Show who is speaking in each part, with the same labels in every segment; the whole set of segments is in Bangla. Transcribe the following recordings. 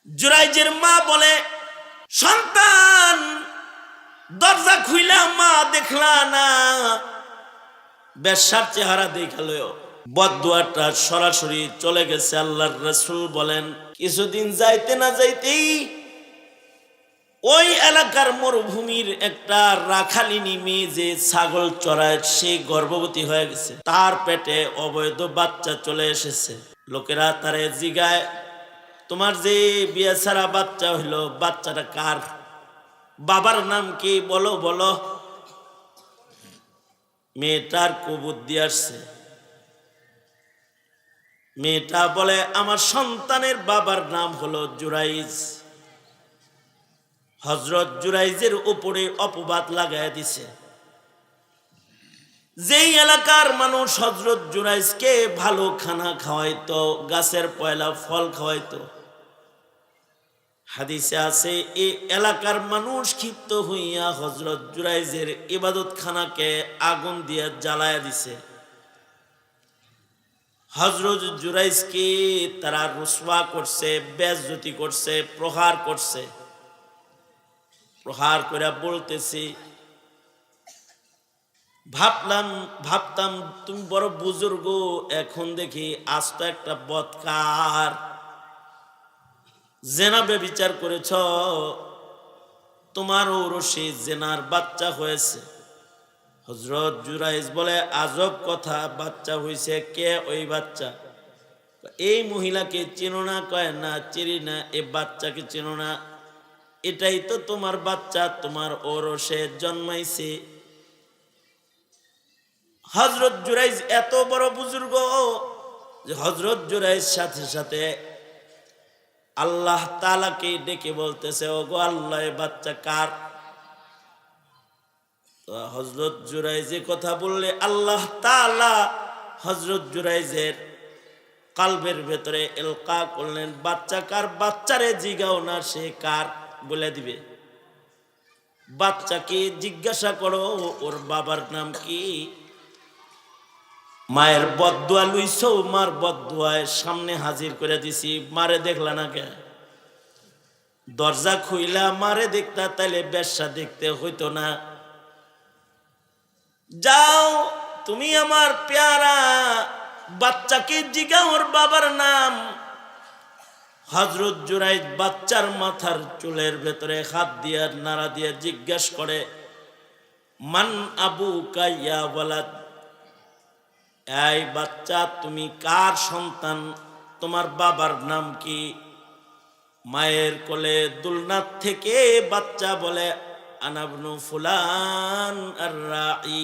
Speaker 1: জুরাইজের মা বলে, সন্তান দরজা খুইলা মা দেখলা না, বেশ্যার চেহারা দেখালো। বদদুয়াটা সরাসরি চলে গেছে। আল্লাহর রাসূল বলেন, কিছুদিন যাইতে না যাইতেই ওই এলাকার মরুভূমির একটা রাখালিনী মেয়ে যে ছাগল চড়ায়, সে গর্ভবতী হয়ে গেছে, তার পেটে অবৈধ বাচ্চা চলে এসেছে। লোকেরা তারে জিগায়, তোমার যে বিয়ে ছাড়া বাচ্চা হইলো, বাচ্চাটা কার? বাবার নাম কি? বলো বলো। মেয়েটার কুবুদ্ধি আসছে। মেয়েটা বলে, আমার সন্তানের বাবার নাম হলো জুরাইজ। হযরত জুরাইজের উপরে অপবাদ লাগায় দিছে। যেই এলাকার মানুষ হযরত জুরাইজকে ভালো খানা খাওয়াইতো, গাছের পয়লা ফল খাওয়াইতো, হাদিসে আছে এই এলাকার মানুষ ক্ষিপ্ত হইয়া হযরত জুরাইজের ইবাদত খানাকে আগুন দিয়ে জ্বালায়া দিছে। হযরত জুরাইজকে তারা রুসওয়া করছে, বেইজ্জতি করছে, প্রহার করছে। প্রহার করে বলতেছি, ভাবতাম তুমি বড় বুজুর্গ, এখন দেখি আস্ত একটা বদকার, জেনা ব্যভিচার করেছ, তোমার ঔরসে জেনার বাচ্চা হয়েছে। হযরত জুরাইজ বলে, আজব কথা, বাচ্চা হয়েছে? কে ওই বাচ্চা? এই মহিলাকে চেনো না? কয় না, চিনি না। এই বাচ্চাকে চেনো না? এটাই তো তোমার বাচ্চা, তোমার ঔরসে জন্মাইছে। হযরত জুরাইজ এত বড় বুজুর্গ যে হযরত জুরাইজ সাথে সাথে আল্লাহ তাআলাকে ডেকে বলতেছে, ওগো আল্লাহ, এই বাচ্চা কার? তো হযরত জুরাইজে কথা বললে আল্লাহ তাআলা হযরত জুরাইজের কালবের ভেতরে ইলকা করলেন, বাচ্চা কার? বাচ্চারে জিগাও না, সে কার বলে দিবে। বাচ্চাকে জিজ্ঞাসা করো ওর বাবার নাম কি। মায়ের বদদুয়া লইছো, মার বদদুয়ায় সামনে হাজির করে দিছি। মারে দেখলা না কে? দরজা খুইলা মারে দেখতা, তাইলে বেশ্যা দেখতে হইতো না। যাও, তুমি আমার পেয়ারা বাচ্চাকে জিগাও ওর বাবার নাম। হযরত জুরাইজ বাচ্চার মাথার চুলের ভেতরে হাত দিয়ে নাড়া দিয়ে জিজ্ঞেস করে, মান আবুকা ইয়া ওয়ালাদ, এই বাচ্চা তুমি কার সন্তান? তোমার বাবার নাম কি? মায়ের কোলে দুলনাথ থেকে বাচ্চা বলে, আনা ইবনু ফুলান আর রাঈ,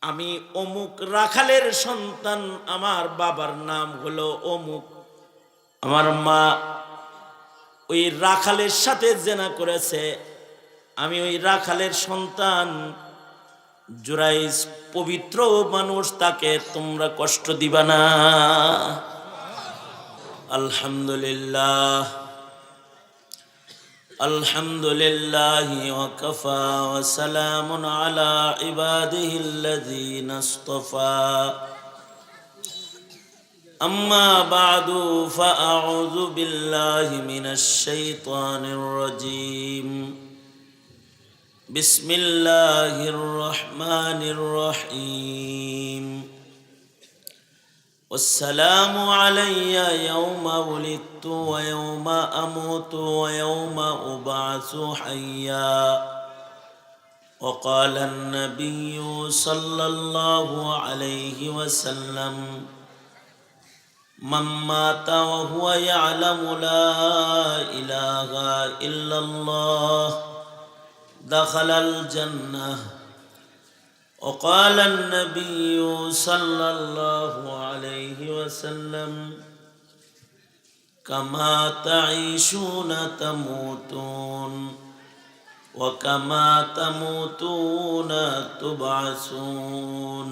Speaker 1: আমি অমুক রাখালের সন্তান, আমার বাবার নাম হলো অমুক। আমার মা ওই রাখালের সাথে জেনা করেছে, আমি ওই রাখালের সন্তান। জুরাইজ পবিত্র মানুষ, তাকে তোমরা কষ্ট দিবা না। আলহামদুলিল্লাহ, আলহামদুলিল্লাহ ওয়াকাফা ওয়া সালামুন আলা ইবাদিহিল্লাযীনা ইসতাফা। আম্মা বা'দু ফাআউযু বিল্লাহি মিনাশ শাইতানির রাজীম। বিসমিল্লাহির রহমানির রহিম। والسلام علي يوم ولدت ويوم أموت ويوم أبعث حيا. وقال النبي صلى الله عليه وسلم، من مات وهو يعلم لا إله إلا الله دخل الجنة. وقال النبي صلى الله عليه وسلم، كما تعيشون تموتون وكما تموتون تبعثون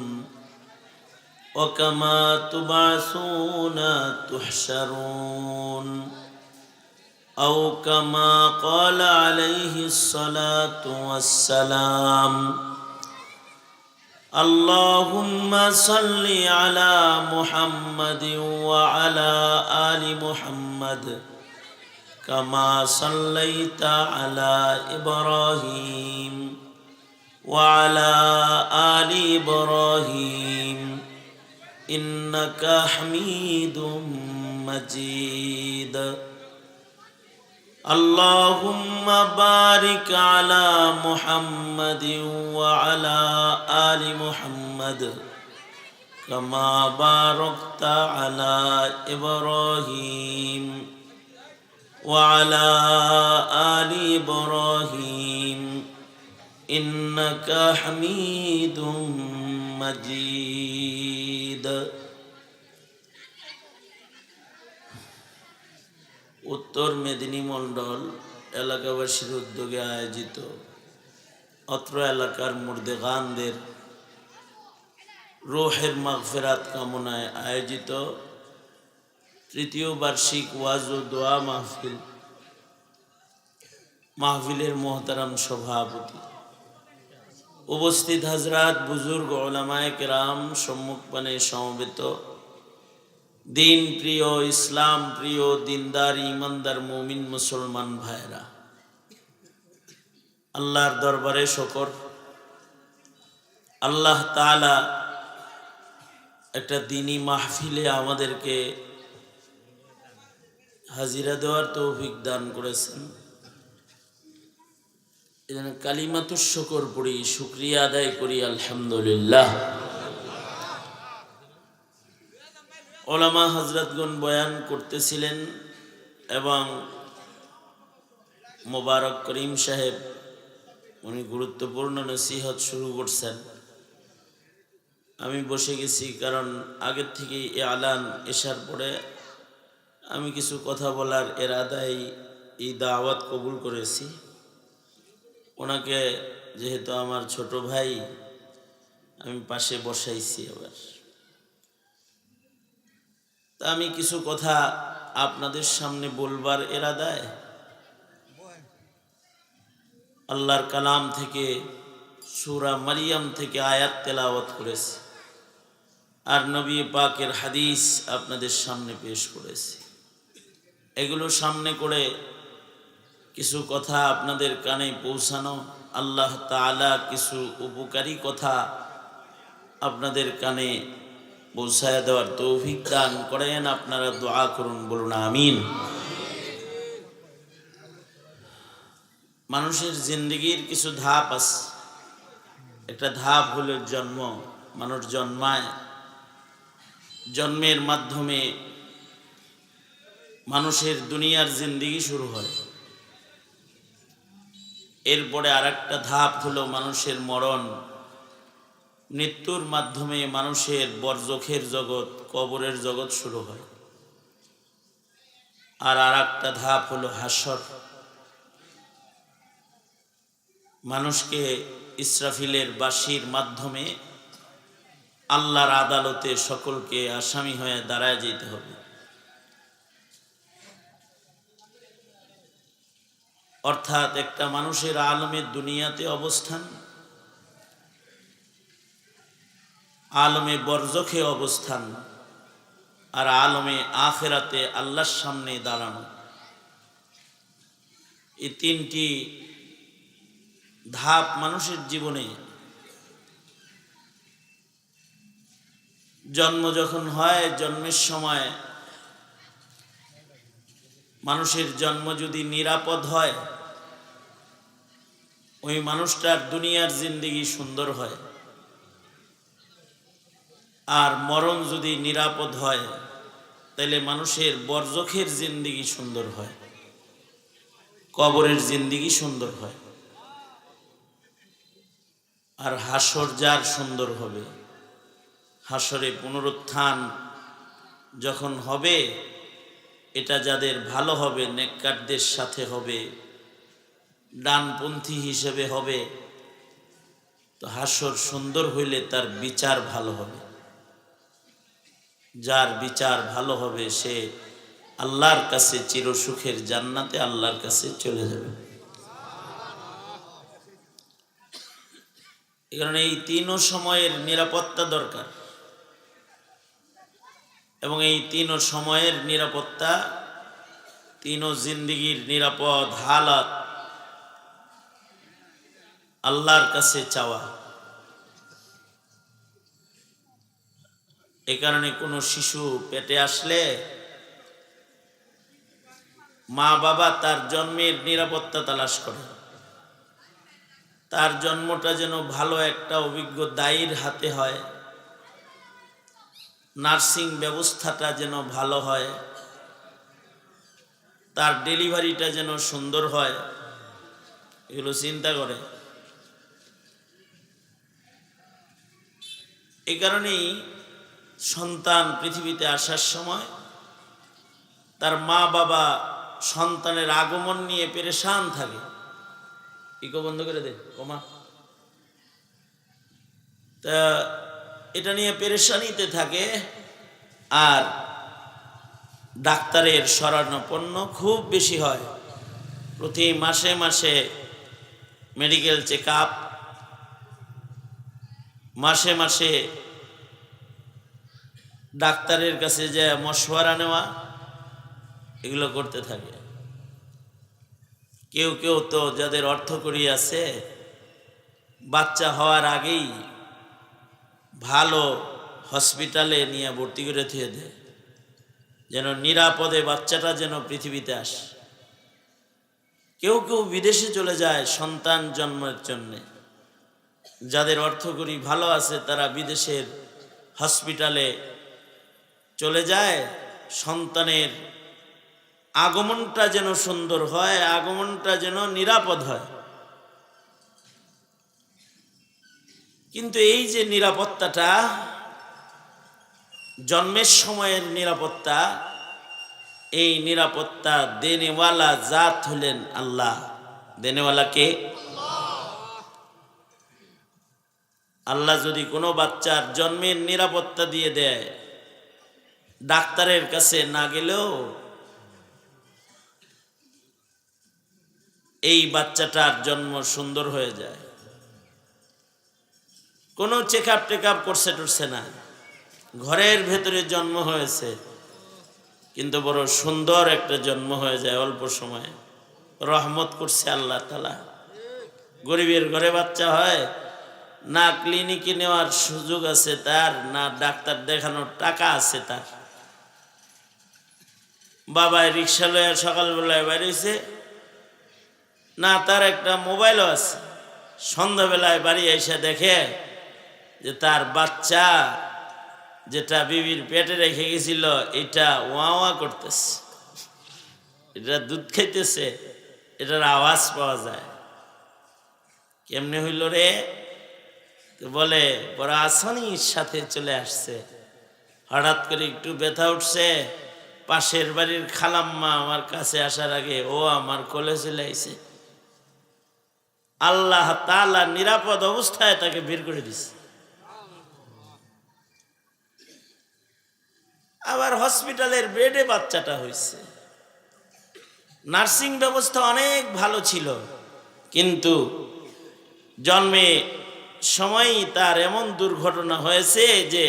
Speaker 1: وكما تبعثون تحشرون، أو كما قال عليه الصلاة والسلام. اللهم صل على محمد وعلى آل محمد كما صليت على إبراهيم وعلى آل إبراهيم إنك حميد مجيد اللهم بارك على محمد وعلى آل محمد كما باركت على إبراهيم وعلى آل إبراهيم إنك حميد مجيد উত্তর মেদিনী মণ্ডল এলাকাবাসীর উদ্যোগে আয়োজিত অত্র এলাকার মুর্দেগানদের রূহের মাগফিরাত কামনায় আয়োজিত তৃতীয় বার্ষিক ওয়াজ ও দোয়া মাহফিলের মোহতারাম সভাপতি, উপস্থিত হযরত বুজুর্গ উলামায়ে কেরাম, সম্মুখপানে সমবেত দিন প্রিয়, ইসলাম প্রিয়, দিনদার ইমানদার মুমিন মুসলমান ভাইরা, আল্লাহর দরবারে শুকর। আল্লাহ তাআলা একটা দ্বীনি মাহফিলে আমাদেরকে হাজিরা দেওয়ার তৌফিক দান করেছেন। এজন্য কালিমাতুশ শুকর পড়ি, শুকরিয়া আদায় করি আলহামদুলিল্লাহ। ওলামা হযরতগণ বয়ান করতেছিলেন এবং মোবারক করিম সাহেব উনি গুরুত্বপূর্ণ নসিহত শুরু করছেন। আমি বসে গেছি, কারণ আগের থেকে এলান এশার পরে আমি কিছু কথা বলার এরাদায় এই দাওয়াত কবুল করেছি। ওনাকে যেহেতু আমার ছোট ভাই, আমি পাশে বসাইছি। আবার তা আমি কিছু কথা আপনাদের সামনে বলবার এরাদায় আল্লাহর কালাম থেকে সূরা মারিয়াম থেকে আয়াত তেলাওয়াত করেছি আর নবী পাকের হাদিস আপনাদের সামনে পেশ করেছি। এগুলো সামনে করে কিছু কথা আপনাদের কানে পৌঁছানো, আল্লাহ তাআলা কিছু উপকারী কথা আপনাদের কানে পৌঁছায় দেওয়ার তৌফিক দান করেন। আপনারা দোয়া করুন, বলুন আমিন। মানুষের জিন্দেগির কিছু ধাপ আছে। একটা ধাপ হলো জন্ম। মানুষ জন্মায়, জন্মের মাধ্যমে মানুষের দুনিয়ার জিন্দেগি শুরু হয়। এরপরে আরেকটা ধাপ হলো মানুষের মরণ। মৃত্যুর মাধ্যমে মানুষের বরজখের জগৎ, কবরের জগৎ শুরু হয়। আর আরেকটা ধাপ হলো হাসর। মানুষকে ইসরাফিলের বাঁশির মাধ্যমে আল্লাহর আদালতে সকলকে আসামি হয়ে দাঁড়ায় যেতে হবে। অর্থাৎ একটা মানুষের আলমের দুনিয়াতে অবস্থান, আলমে বরজখে অবস্থান, আর আলমে আখিরাতে আল্লাহর সামনে দাঁড়ানো। এই তিনটি ধাপ মানুষের জীবনে। জন্ম যখন হয়, জন্মের সময় মানুষের জন্ম যদি নিরাপদ হয়, ওই মানুষটার দুনিয়ার জিন্দেগি সুন্দর হয়। আর মরণ যদি নিরাপদ হয়, তাহলে মানুষের বরজখের জিন্দেগি সুন্দর হয়, কবরের জিন্দেগি সুন্দর হয়। আর হাসর যার সুন্দর হবে, হাসরে পুনরুত্থান যখন হবে, এটা যাদের ভালো হবে, নেককারদের সাথে হবে, ডানপন্থী হিসেবে হবে। তো হাসর সুন্দর হইলে তার বিচার ভালো হবে। যার বিচার ভালো হবে সে আল্লাহর কাছে চিরসুখের জান্নাতে আল্লাহর কাছে চলে যাবে। এই কারণে এই তিনও সময়ের নিরাপত্তা দরকার, এবং এই তিনও সময়ের নিরাপত্তা, তিনও জিন্দিগির নিরাপদ হালাত আল্লাহর কাছে চাওয়া। এই কারণে কোনো শিশু পেটে আসলে মা বাবা তার জন্মের নিরাপত্তা তালাশ করে, তার জন্মটা যেন ভালো একটা অভিজ্ঞ দায়ীর হাতে হয়, নার্সিং ব্যবস্থাটা যেন ভালো হয়, তার ডেলিভারিটা যেন সুন্দর হয়, এগুলো চিন্তা করে। এই কারণেই সন্তান পৃথিবীতে আসার সময় তার মা বাবা সন্তানের আগমন নিয়ে পেরেশান থাকে। ইকো বন্ধ করে দে কমা। তা এটা নিয়ে পেরেশানিতে থাকে, আর ডাক্তারের শরণাপন্ন খুব বেশি হয়। প্রতি মাসে মাসে মেডিকেল চেক আপ, মাসে মাসে ডাক্তারের কাছে যে মশওয়ারা নেওয়া, এগুলো করতে থাকে। কেউ কেউ তো যাদের অর্থকড়ি আছে, বাচ্চা হওয়ার আগেই ভালো হসপিটালে নিয়ে ভর্তি করে থুয়ে দেয়, যেন নিরাপদে বাচ্চাটা যেন পৃথিবীতে আসে। কেউ কেউ বিদেশে চলে যায় সন্তান জন্মের জন্যে। যাদের অর্থকড়ি ভালো আছে তারা বিদেশের হসপিটালে চলে যায়, সন্তানের আগমনটা যেন সুন্দর হয়, আগমনটা যেন নিরাপদ হয়। কিন্তু এই যে নিরাপত্তাটা, জন্মের সময়ের নিরাপত্তা, এই নিরাপত্তা দেনেওয়ালা জাত হলেন আল্লাহ। দেনেওয়ালা কে? আল্লাহ যদি কোনো বাচ্চার জন্মের নিরাপত্তা দিয়ে দেয়, ডাক্তারের কাছে না গেলেও এই বাচ্চাটার জন্ম সুন্দর হয়ে যায়। কোনো চেক আপ টেক আপ করছে টরছে না, ঘরের ভেতরে জন্ম হয়েছে, কিন্তু বড় সুন্দর একটা জন্ম হয়ে যায় অল্প সময়ে। রহমত করছে আল্লাহ তাআলা। গরিবের ঘরে বাচ্চা হয়, না ক্লিনিকে নেওয়ার সুযোগ আছে তার, না ডাক্তার দেখানোর টাকা আছে তার। বাবাই রিক্সা লয়ে সকালবেলায় বেরিয়েছে, না তার একটা মোবাইলও আছে, সন্ধ্যাবেলায় বাড়ি এসে দেখে যে তার বাচ্চা যেটা বিবির পেটে রেখে গেছিল এটা ওয়া ওয়া করতেছে, এটা দুধ খাইতেছে, এটার আওয়াজ পাওয়া যায়। কেমনে হইল রে? বলে বড় আসানির সাথে চলে আসছে। হঠাৎ করে একটু ব্যথা উঠছে, পাশের বাড়ির খালাম্মা আমার কাছে আসার আগে ও আমার কোলে চলে আইছে। আল্লাহ তাআলা নিরাপদ অবস্থায় তাকে বের করে দিছে। আবার হসপিটালের বেডে বাচ্চাটা হয়েছে। নার্সিং ব্যবস্থা অনেক ভালো ছিল, কিন্তু জন্মে সময়ই তার এমন দুর্ঘটনা হয়েছে যে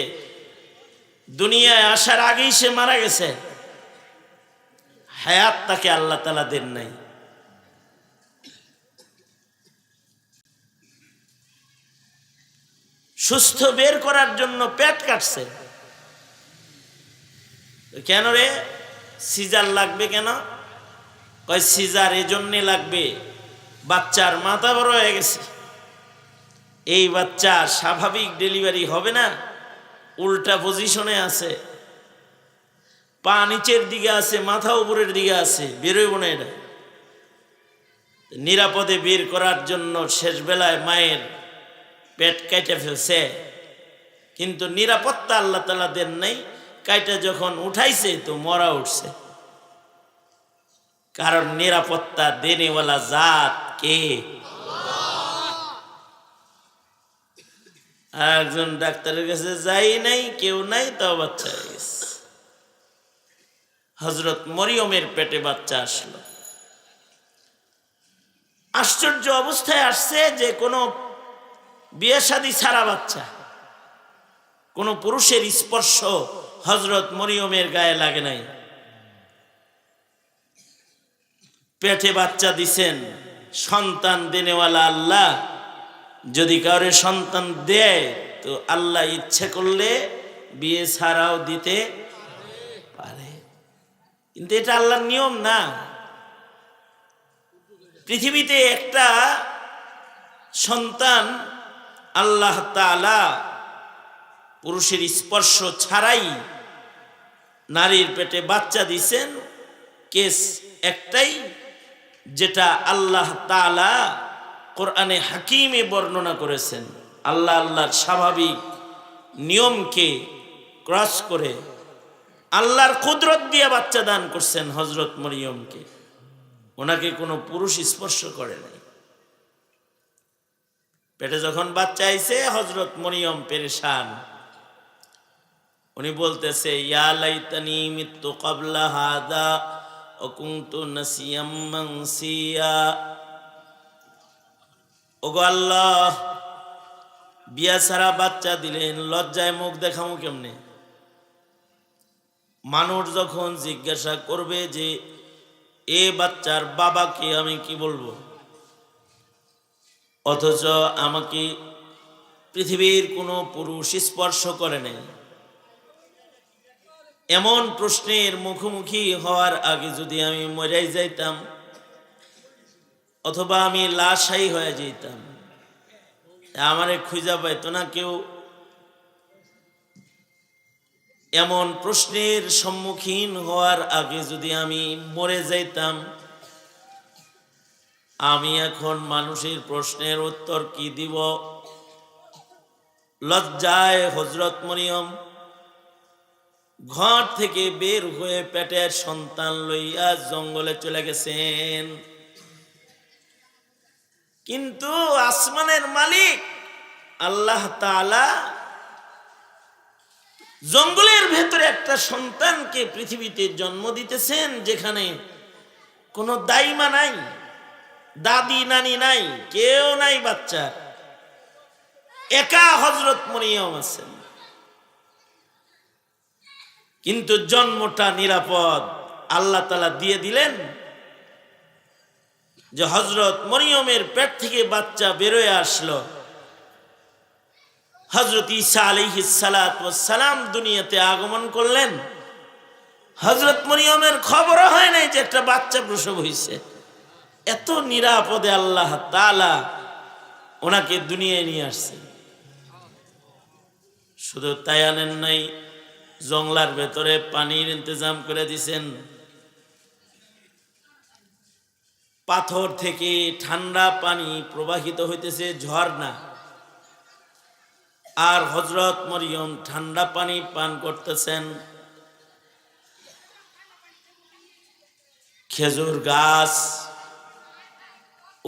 Speaker 1: দুনিয়ায় আসার আগেই সে মারা গেছে। হায়াত তাকে আল্লাহ তাআলা দেন নাই। সুস্থ বের করার জন্য পেট কাটছে। কেন রে? সিজার লাগবে কেন? কয় সিজার এজন্যে লাগবে, বাচ্চার মাথা বড় হয়ে গেছে, এই বাচ্চা স্বাভাবিক ডেলিভারি হবে না, উল্টা পজিশনে আছে, পা নিচের দিকে আছে, মাথা উপরের দিকে আছে, বেরোইব না এটা। নিরাপদে বের করার জন্য শেষ বেলায় মায়ের পেট কেটে ফেলছে, কিন্তু নিরাপত্তা আল্লাহ তাআলা দেন নাই। কাইটা যখন উঠাইছে তো মরা উঠছে, কারণ নিরাপত্তা দেনেওয়ালা জাত কে? আর একজন ডাক্তারের কাছে যাই নাই, কেউ নাই, তাও বাচ্চা হয়ে গেছে। হযরত মরিয়মের পেটে বাচ্চা আসলো। আশ্চর্য অবস্থায় আসছে যে কোনো বিয়ে শাদী ছাড়া বাচ্চা, কোন পুরুষের স্পর্শ হযরত মরিয়মের গায়ে লাগে নাই। পেটে বাচ্চা দিছেন, সন্তান দেনেওয়ালা আল্লাহ যদি কাউরে সন্তান দেয় তো আল্লাহ ইচ্ছে করলে বিয়ে ছাড়াও দিতে পারে, কিন্তু এটা আল্লাহর নিয়ম না। পৃথিবীতে একটা সন্তান আল্লাহ তাআলা পুরুষের স্পর্শ ছাড়াই নারীর পেটে বাচ্চা দিছেন, কেস একটাই, যেটা আল্লাহ তাআলা কোরআনে হাকিমে বর্ণনা করেছেন। আল্লাহ আল্লাহর স্বাভাবিক নিয়মকে ক্রস করে আল্লাহর কুদরত দিয়ে বাচ্চা দান করছেন হযরত মরিয়মকে। ওনাকে কোনো পুরুষ স্পর্শ করে নাই। পেটে যখন বাচ্চা আইছে হযরত মরিয়ম পেরেশান। উনি বলতেছে, ইয়া লাইতানি মিতু ক্বাবলা হাদা ওয়া কুনতু নাসিয়াম মানসিয়া। ওগো আল্লাহ, বিয়া ছাড়া বাচ্চা দিলেন, লজ্জায় মুখ দেখামু কেমনে? মানুষ যখন জিজ্ঞাসা করবে যে এ বাচ্চার বাবাকে, আমি কি বলবো? অথচ আমাকে পৃথিবীর কোনো পুরুষ স্পর্শ করে নাই। এমন প্রশ্নের মুখোমুখি হওয়ার আগে যদি আমি মরে যাইতাম অথবা আমি লাশাই হয়ে যেতাম, আমারে খুঁজা পাইতো না কেউ। এমন প্রশ্নের সম্মুখীন হওয়ার আগে যদি আমি মরে যাইতাম, আমি এখন মানুষের প্রশ্নের উত্তর কি দিব? লজ্জায় হযরত মরিয়ম ঘর থেকে বের হয়ে পেটের সন্তান লইয়া জঙ্গলে চলে গেছেন। কিন্তু আসমানের মালিক আল্লাহ তাআলা জঙ্গলের ভেতরে একটা সন্তানকে পৃথিবীতে জন্ম দিতেছেন, যেখানে কোনো দাইমা নাই, দাদি নানি নাই, কেউ নাই, বাচ্চা একা হযরত মরিয়ম আছেন। কিন্তু জন্মটা নিরাপদ আল্লাহ তাআলা দিয়ে দিলেন, যে হযরত মরিয়মের পেট থেকে বাচ্চা বেরোয় আসলো। হযরত ঈসা আলাইহিস সালাতু ওয়াস সালাম দুনিয়াতে আগমন করলেন। হযরত মরিয়মের খবরও হয় নাই যে একটা বাচ্চা প্রসব হয়েছে। এত নিরাপদে আল্লাহ তাআলা ওনাকে দুনিয়ায় নিয়ে আসছেন। শুধু তাই আনেন নাই, জংলার ভেতরে পানির ইন্তজাম করে দিয়েছেন। পাথর থেকে ঠান্ডা পানি প্রবাহিত হইতেছে, ঝর্ণা। আর হযরত মরিয়ম ঠান্ডা পানি পান করতেছেন। খেজুর গাছ,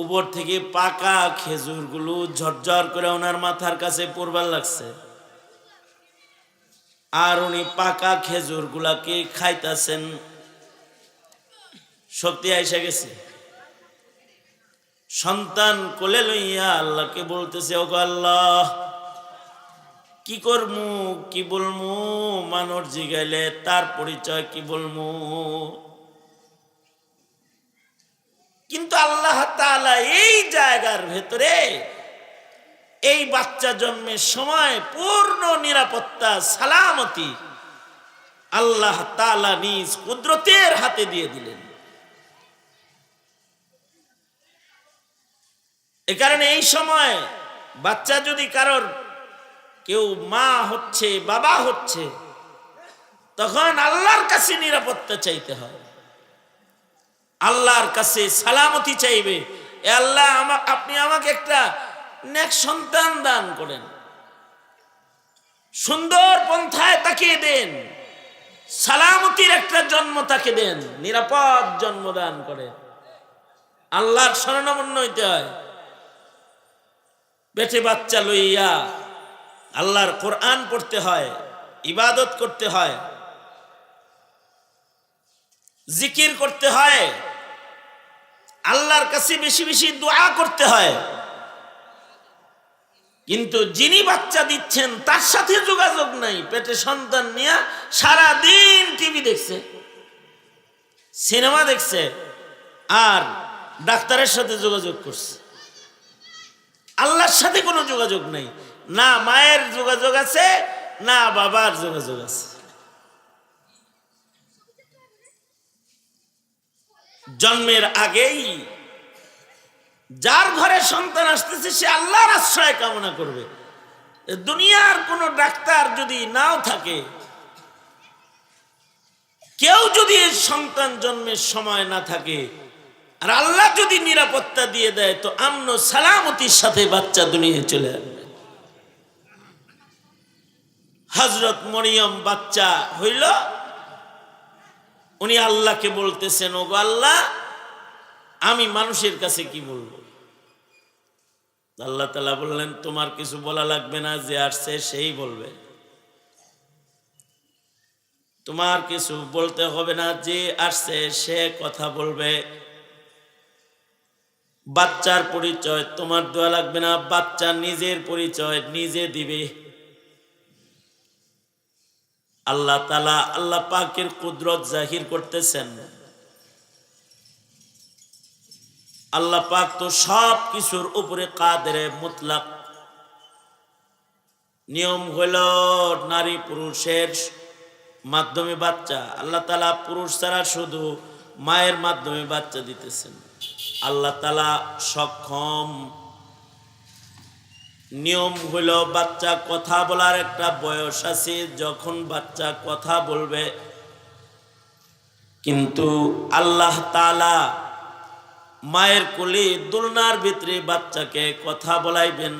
Speaker 1: উপর থেকে পাকা খেজুরগুলো ঝরঝর করে ওনার মাথার কাছে পড়বার লাগছে। আর উনি পাকা খেজুরগুলাকে খাইতেছেন। শক্তি আইসা গেছে। সন্তান কোলে লইয়া আল্লাহকে বলতেছে, ওগো আল্লাহ, কি করমু, কি বলমু? মানুষ জিগাইলে তার পরিচয় কি বলমু? কিন্তু আল্লাহ তাআলা এই জায়গার ভেতরে এই বাচ্চা জন্মের সময় পূর্ণ নিরাপত্তা, সালামতি আল্লাহ তাআলা নিজ কুদরতের হাতে দিয়ে দিলেন। এ কারণে এই সময় বাচ্চা যদি কারোর কেউ মা হচ্ছে, বাবা হচ্ছে, তখন আল্লাহর কাছে নিরাপত্তা চাইতে হয়, আল্লাহর কাছে সালামতি চাইবে। এ আল্লাহ, আপনি আমাকে একটা নেক সন্তান দান করেন, সুন্দর পন্থায় তাকিয়ে দেন, সালামতির একটা জন্ম তাকে দেন, নিরাপদ জন্ম দান করে। আল্লাহর শরণাপন্ন হইতে হয়। পেটে বাচ্চা লইয়া আল্লাহর কোরআন পড়তে হয়, ইবাদত করতে হয়, জিকির করতে হয়, আল্লাহর কাছে বেশি বেশি দোয়া করতে হয়। কিন্তু যিনি বাচ্চা দিচ্ছেন তার সাথে যোগাযোগ নাই, পেটে সন্তান নিয়ে সারা দিন টিভি দেখছে, সিনেমা দেখছে, আর ডাক্তারের সাথে যোগাযোগ করছে। আল্লাহর সাথে কোনো যোগাযোগ নাই, না মায়ের যোগাযোগ আছে না বাবার যোগাযোগ আছে। জন্মের আগেই যার ঘরে সন্তান আসতেছে সে আল্লাহর আশ্রয় কামনা করবে। দুনিয়ার কোনো ডাক্তার যদি নাও থাকে, কেউ যদি সন্তান জন্মের সময় না থাকে, আর আল্লাহ যদি নিরাপত্তা দিয়ে দেয়, তো আমন সালামতির সাথে বাচ্চা দুনিয়ায় চলে আসবে। হযরত মরিয়ম বাচ্চা হইল, উনি আল্লাহকে বলতেছেন, ওগো আল্লাহ, আমি মানুষের কাছে কি বলবো? আল্লাহ তাআলা বললেন, তোমার কিছু বলা লাগবে না, যে আসছে সেই বলবে। তোমার কিছু বলতে হবে না, যে আসছে সে কথা বলবে। বাচ্চার পরিচয় তোমার দেওয়া লাগবে না, বাচ্চা নিজের পরিচয় নিজে দিবে। আল্লাহ তাআলা, আল্লাহ পাকের কুদরত জাহির করতেছেন। আল্লাহ পাক তো সব কিছুর উপরে কাদেরে মুতলাক। নিয়ম হইল নারী পুরুষের মাধ্যমে বাচ্চা, আল্লাহ তাআলা পুরুষ ছাড়া শুধু মায়ের মাধ্যমে বাচ্চা দিতেছেন। আল্লাহ তাআলা সক্ষম। নিয়ম হইল বাচ্চা কথা বলার একটা বয়স আছে, যখন বাচ্চা কথা বলবে। কিন্তু আল্লাহ তাআলা মায়ের কোলে দোলনার ভিতরে বাচ্চাকে কথা বলাইবেন।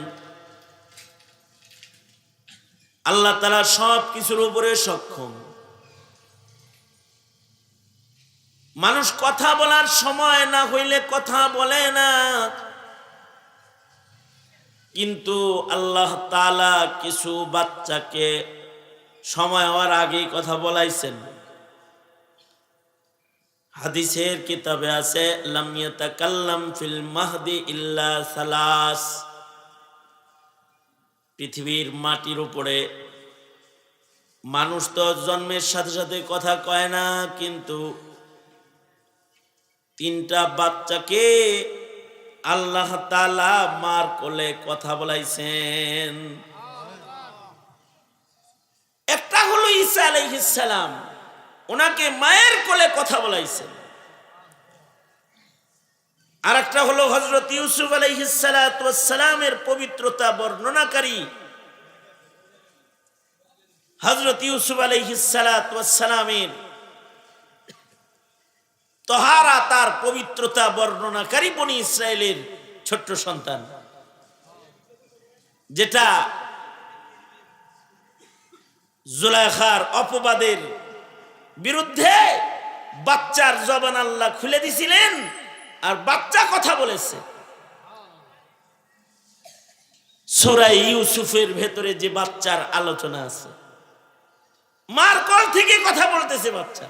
Speaker 1: আল্লাহ তাআলা সব কিছুর উপরে সক্ষম। মানুষ কথা বলার সময় না হইলে কথা বলে না, কিন্তু আল্লাহ তাআলা কিছু বাচ্চাকে সময় হওয়ার আগেই কথা বলাইছেন। হাদিসের কিতাবে আছে, লাম ইয়াতাকাল্লাম ফিল মাহদি ইল্লা সালাস। পৃথিবীর মাটির উপরে মানুষ তো জন্মের সাথে সাথে কথা কয় না, কিন্তু তিনটা বাচ্চাকে আল্লাহ তাআলা মার কোলে কথা বলাইছেন। একটা হলো ঈসা আলাইহিস সালাম, ওনাকে মায়ের কোলে কথা বলাইছেন। আর একটা হলো হযরত ইউসুফ আলাইহিস সালাতু ওয়াস সালামের পবিত্রতা বর্ণনাকারী হযরত ইউসুফ আলাইহিস সালাতু ওয়াস সালামের তাহারা, তার পবিত্রতা বর্ণনাকারী বনি ইসরায়েলের ছোট্ট সন্তান, যেটা জুলাইখার অপবাদের বিরুদ্ধে বাচ্চার জবান আল্লাহ খুলে দিছিলেন, আর বাচ্চা কথা বলেছে। সূরা ইউসুফের ভেতরে যে বাচ্চার আলোচনা আছে, মার কোল থেকে কথা বলতেছে বাচ্চা।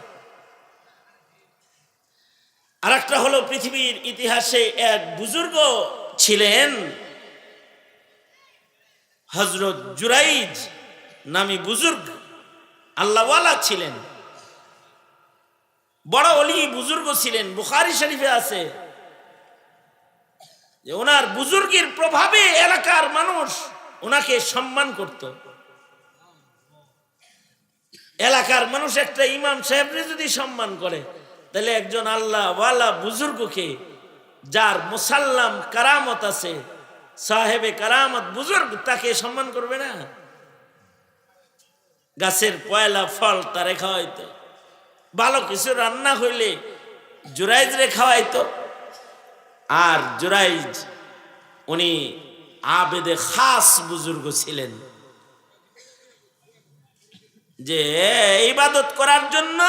Speaker 1: আর একটা হলো পৃথিবীর ইতিহাসে এক বুজুর্গ ছিলেন, হযরত জুরাইজ নামী বুজুর্গ, আল্লাহওয়ালা ছিলেন, বড় ওলি বুজুর্গ ছিলেন। বুখারী শরীফে আছে যে ওনার বুজুর্গের প্রভাবে এলাকার মানুষ ওনাকে সম্মান করত। এলাকার মানুষ একটা ইমাম সাহেবকে যদি সম্মান করে, তাহলে একজন আল্লাহওয়ালা বুজুর্গকে, যার মুসাল্লাম কারামত আছে, সাহেবে কারামত বুজুর্গ, তাকে সম্মান করবে না? গাছের পয়লা ফল তারে খাওয়াইতো, ভালো কিছু রান্না হইলে জুরাইজ রে খাওয়াইতো। আর জুরাইজ উনি আবেদে খাস বুজুর্গ ছিলেন, যে ইবাদত করার জন্য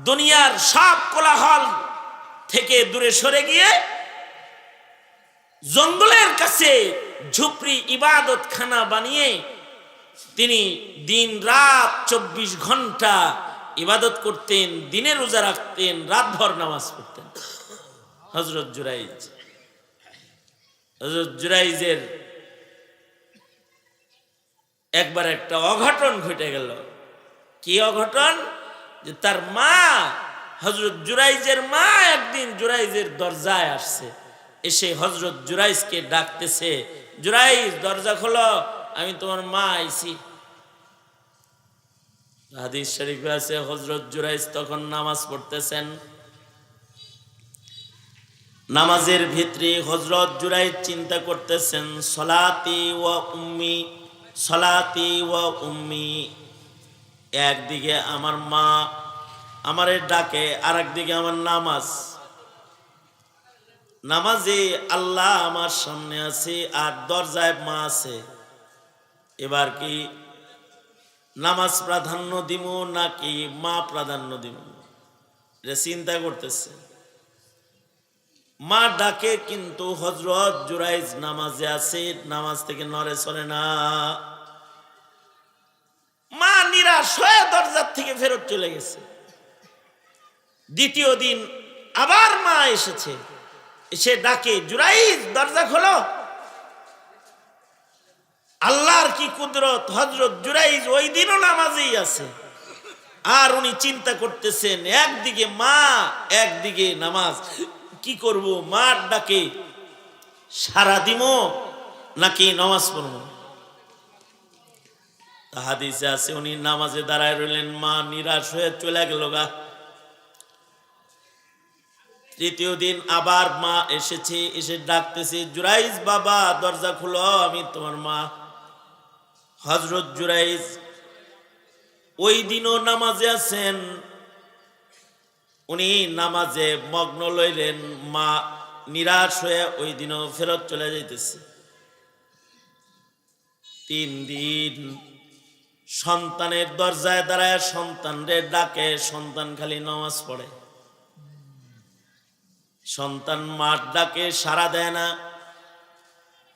Speaker 1: দুনিয়ার সব কোলাহল থেকে দূরে সরে গিয়ে জঙ্গলের কাছে ঝুপড়ি ইবাদত খানা বানিয়ে তিনি দিন রাত 24 ঘন্টা ইবাদত করতেন, দিনে রোজা রাখতেন, রাতভর নামাজ পড়তেন। হযরত জুরাইজ, হযরত জুরাইজের একবার একটা অঘটন ঘটে গেল। কি অঘটন? যে তার মা হযরত জুরাইজের মা একদিন জুরাইজের দরজায় আসছে, এসে হযরত জুরাইজকে ডাকতেছে, জুরাইজ দরজা খোলো, আমি তোমার মা আইছি। হাদিস শরীফে আছে হযরত জুরাইজ তখন নামাজ পড়তেছেন। নামাজের ভিতরে হযরত জুরাইজ চিন্তা করতেছেন, সলাতি ওয়া উম্মি, সলাতি ওয়া উম্মি। একদিকে আমার মা আমারে ডাকে, আর একদিকে আমার নামাজ। নামাজে আল্লাহ আমার সামনে আছে আর দরজায় মা আছে। এবার কি নামাজ প্রাধান্য দিব নাকি মা প্রাধান্য দিব, এটা চিন্তা করতেছে। মা ডাকে কিন্তু হযরত জুরাইজ নামাজে আছে, নামাজ থেকে নড়ে চড়ে না। মা নিরাশ হয়ে দরজার থেকে ফেরত চলে গেছে। দ্বিতীয় দিন আবার মা এসেছে, এসে ডাকে, জুরাইজ দরজা খোলো। আল্লাহর কি কুদরত, হযরত জুরাইজ ওই দিনও নামাজেই আছে। আর উনি চিন্তা করতেছেন, একদিকে মা একদিকে নামাজ, কি করব? মার ডাকে সারা দিমো নাকি নামাজ পড়বো? হাদিসে আছে উনি নামাজে দাঁড়ায় রইলেন, মা নিরাশ হয়ে চলে গেল গা। তৃতীয় দিন আবার মা এসেছে, এসে ডাকতেছে, জুরাইজ বাবা দরজা খুলো, আমি তোমার মা। হযরত জুরাইজ ওই দিনও নামাজে আছেন, উনি নামাজে মগ্ন লইলেন। মা নিরাশ হয়ে ওই দিনও ফেরত চলে যাইতেছে। 3 দিন সন্তানের দরজায় দাঁড়ায় সন্তানরে ডাকে, সন্তান খালি নামাজ পড়ে। সন্তান মার ডাকে সাড়া দেয় না।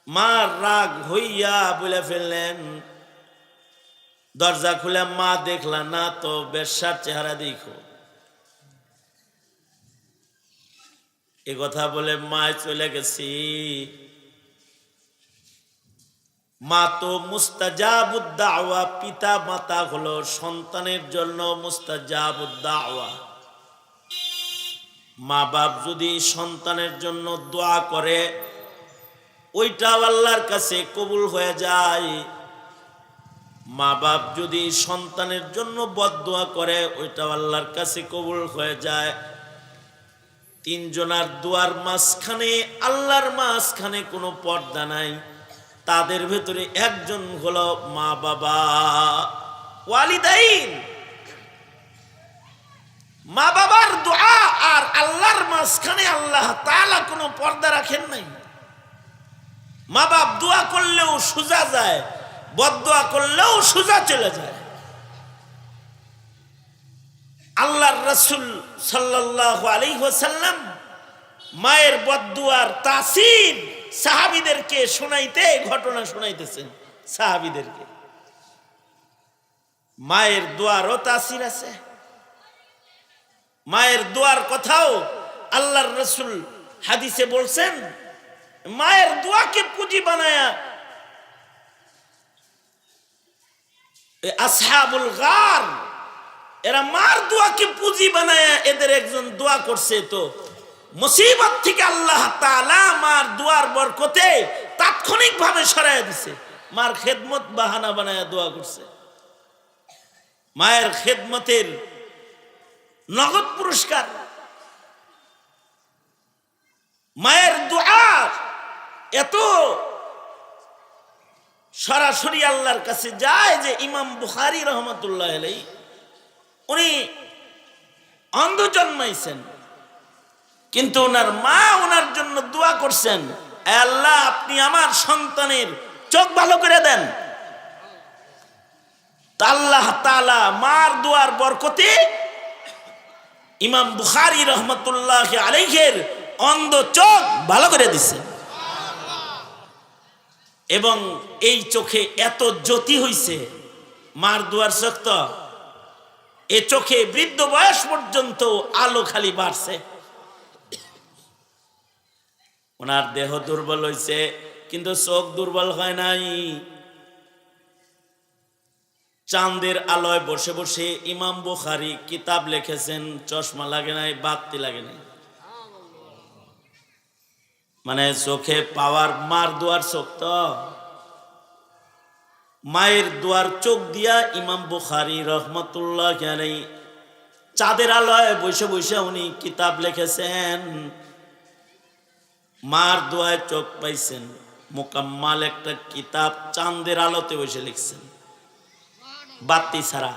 Speaker 1: মা রাগ হইয়া বলে ফেললেন, দরজা খুলে মা দেখলা না তো বেশ্যার চেহারা দেখো। এ কথা বলে মা চলে গেছি। মা তো মুস্তাজাবুদ দাওয়া, পিতা মাতা হলো সন্তানের জন্য মুস্তাজাবুদ দাওয়া। মা বাপ যদি সন্তানের জন্য দোয়া করে, ওইটা আল্লাহর কাছে কবুল হয়ে যায়। মা বাপ যদি সন্তানের জন্য বদদোয়া করে, ওইটা আল্লাহর কাছে কবুল হয়ে যায়। 3 জনার দোয়ার মাঝখানে, আল্লাহর মাঝখানে কোনো পর্দা নাই। তাদের ভেতরে একজন হলো মা বাবা, ওয়ালিদাইন। মা বাবার দোয়া আর আল্লাহর মাঝখানে আল্লাহ তাআলা কোনো পর্দা রাখেন নাই। মা বাপ দোয়া করলেও সোজা যায়, বদদোয়া করলেও সোজা চলে যায়। আল্লাহর রাসূল সাল্লাল্লাহু আলাইহি ওয়াসাল্লাম মায়ের বদদুয়ার তাসির সাহাবীদেরকে শোনাইতে, ঘটনা শোনাইতেছেন সাহাবীদেরকে। মায়ের দোয়ারও তাসির আছে। মায়ের দোয়ার কথাও আল্লাহর রাসূল হাদিসে বলছেন, মায়ের দোয়াকে পুঁজি বানায়া আসহাবুল গার, এরা মার দোয়াকে পুঁজি বানায়া এদের একজন দোয়া করছে, তো মুসিবত থেকে আল্লাহ তাআলা মার দোয়ার বরকতে তাৎক্ষণিকভাবে সরাইয়া দিছে। মার খেদমত বাহানা বানায়া দোয়া করছে। মায়ের খেদমতের নগদ পুরস্কার। মায়ের দোয়া এত সরাসরি আল্লাহর কাছে যায় যে ইমাম বুখারী রহমাতুল্লাহ আলাইহি উনি অন্ধ জন্মাইছেন, কিন্তু ওনার মা ওনার জন্য দোয়া করছেন, আল্লাহ আপনি আমার সন্তানের চোখ ভালো করে দেন। আল্লাহ তাআলা মার দোয়ার বরকতে ইমাম বুখারী রহমাতুল্লাহ আলাইহির অন্ধ চোখ ভালো করে দিছে। এবং এই চোখে এত জ্যোতি হইছে, মার দোয়ার চোখ, তো এ চোখে বৃদ্ধ বয়স পর্যন্ত আলো খালি বাড়ছে। ওনার দেহ দুর্বল হয়েছে কিন্তু চোখ দুর্বল হয় নাই। চাঁদের আলোয় বসে বসে ইমাম বুখারী কিতাব লিখেছেন, চশমা লাগে নাই, বাতি লাগে নাই, মানে চোখে পাওয়ার মার দুয়ার চোখ, তো মায়ের দুয়ার চোখ দিয়া ইমাম বুখারী রহমতুল্লাহ আলাইহি চাঁদের আলোয় বসে বসে উনি কিতাব লিখেছেন, মার দোয়ায় চোখ পাইছেন, মোকাম্মাল একটা কিতাব চাঁদের আলোতে বসে লিখছেন, বাতি ছাড়া।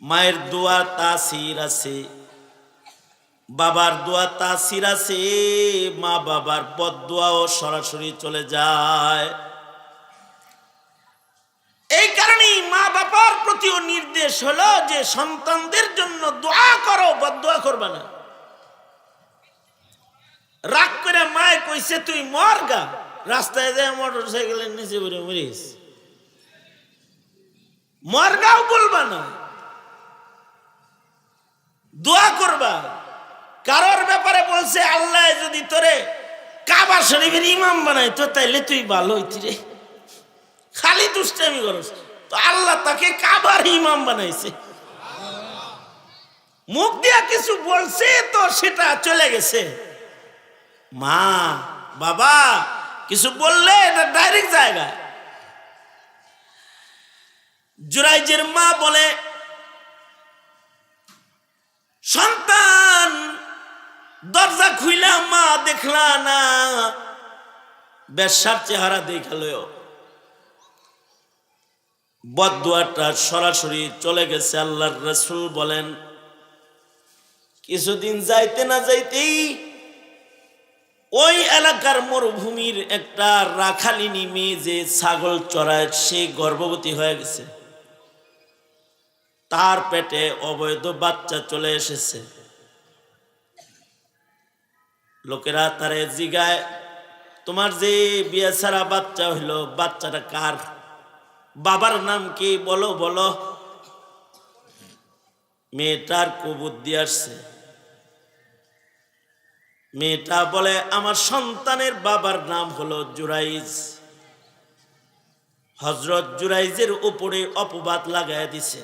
Speaker 1: মায়ের দোয়া তাসির আছে, বাবার দোয়া তাসির আছে, মা বাবার বদদোয়াও সরাসরি চলে যায়। এই কারণেই মা বাবার প্রতিও নির্দেশ হলো যে সন্তানদের জন্য দোয়া করো, বদদোয়া করবে না। রাগ করে মায় কইছে তুই মর গা, রাস্তায় যায় মোটর সাইকেলের নিচে পড়ে মরিস, মর গাও বলবা না, দোয়া করবা। কারোর ব্যাপারে বলছে আল্লাহ যদি তোরে কাবা শরীফের ইমাম বানাই তো তাইলে তুই ভালো হইতি রে, খালি দুষ্টামি করস, তো আল্লাহ তাকে কাবার ইমাম বানাইছে। মুখ দিয়া কিছু বলছে তো সেটা চলে গেছে। মা বাবা কিছু বললে এটা ডাইরেক্ট জায়গা। জুরাইজের মা বলে, সন্তান দরজা খুইলা মা দেখলা না, বেশ্যার চেহারা দেখালো। বদদুয়াটা সরাসরি চলে গেছে। আল্লাহর রাসূল বলেন, কিছুদিন যাইতে না যাইতেই ওই এলাকার মরুভূমির একটা রাখালিনী মেয়ে যে ছাগল চড়ায়, সে গর্ভবতী হয়ে গেছে, তার পেটে অবৈধ বাচ্চা চলে এসেছে। লোকেরা তারে জিগায়, তোমার যে বিয়ে ছাড়া বাচ্চা হইলো, বাচ্চাটা কার, বাবার নাম কি, বলো বলো। মেয়েটার কুবুদ্ধি আসছে। মেয়েটা বলে, আমার সন্তানের বাবার নাম হলো জুরাইজ। হযরত জুরাইজের উপরে অপবাদ লাগায় দিছে।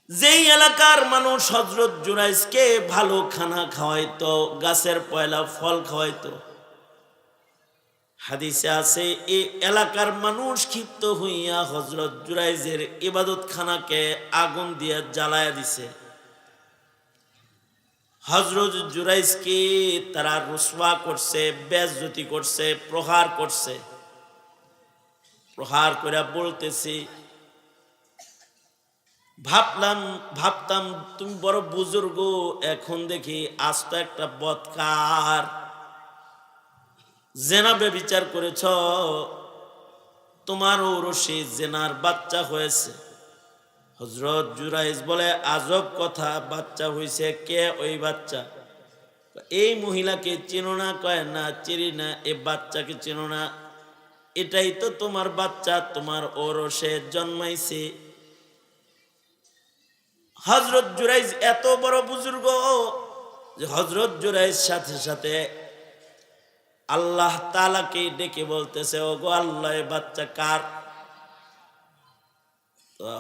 Speaker 1: যেই এলাকার মানুষ হযরত জুরাইজকে ভালো খানা খাওয়াইতো, গাছের পয়লা ফল খাওয়াইতো, হাদিসে আছে এই এলাকার মানুষ ক্ষিপ্ত হইয়া হযরত জুরাইজের ইবাদত খানাকে আগুন দিয়ে জ্বালায়া দিছে। হযরত জুরাইজকে তারা রুসওয়া করছে, বেইজ্জতি করছে, প্রহার করছে। প্রহার করে বলতেছে, ভাবতাম তুমি বড় বুজুর্গ, এখন দেখি আজ তো একটা বদকার, জেনা ব্যভিচার করেছ, তোমার ঔরসে জেনার বাচ্চা হয়েছে। হযরত জুরাইজ বলে, আজব কথা, বাচ্চা হয়েছে, কে ওই বাচ্চা? এই মহিলাকে চেনো না? কয় না, চিনি না। এই বাচ্চাকে চেনো না? এটাই তো তোমার বাচ্চা, তোমার ঔরসে জন্মাইছে। হযরত জুরাইজ এত বড় বুজুর্গ যে হযরত জুরাইজ সাথে সাথে আল্লাহ তাআলাকে ডেকে বলতেছে, ওগো আল্লাহ, এই বাচ্চা কার?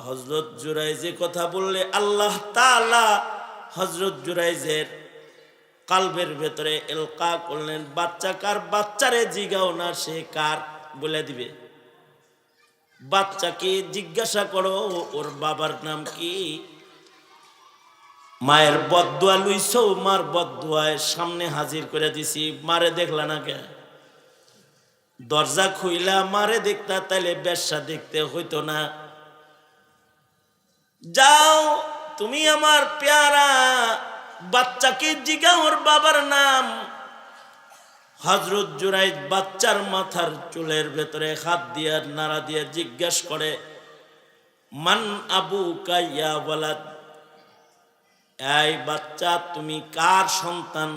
Speaker 1: হযরত জুরাইজ কথা বললে আল্লাহ তাআলা হযরত জুরাইজের কলবের ভেতরে ইলকা করলেন, বাচ্চা কার? বাচ্চারে জিগাও না, সে কার বলে দিবে। বাচ্চাকে জিজ্ঞাসা করো ওর বাবার নাম কি। মায়ের বদদুয়া লইছ, মার বদদুয়ায় সামনে হাজির করে দিছি। মারে দেখলা না কে? দরজা খুইলা মারে দেখতা, তাইলে বেশ্যা দেখতে হইতো না। যাও, তুমি আমার পেয়ারা বাচ্চাকে জিগাও ওর বাবার নাম। হযরত জুরাইজ বাচ্চার মাথার চুলের ভেতরে হাত দিয়ে নাড়া দিয়ে জিজ্ঞেস করে, মান আবুকা ইয়া ওয়ালাদ, এই বাচ্চা তুমি কার সন্তান,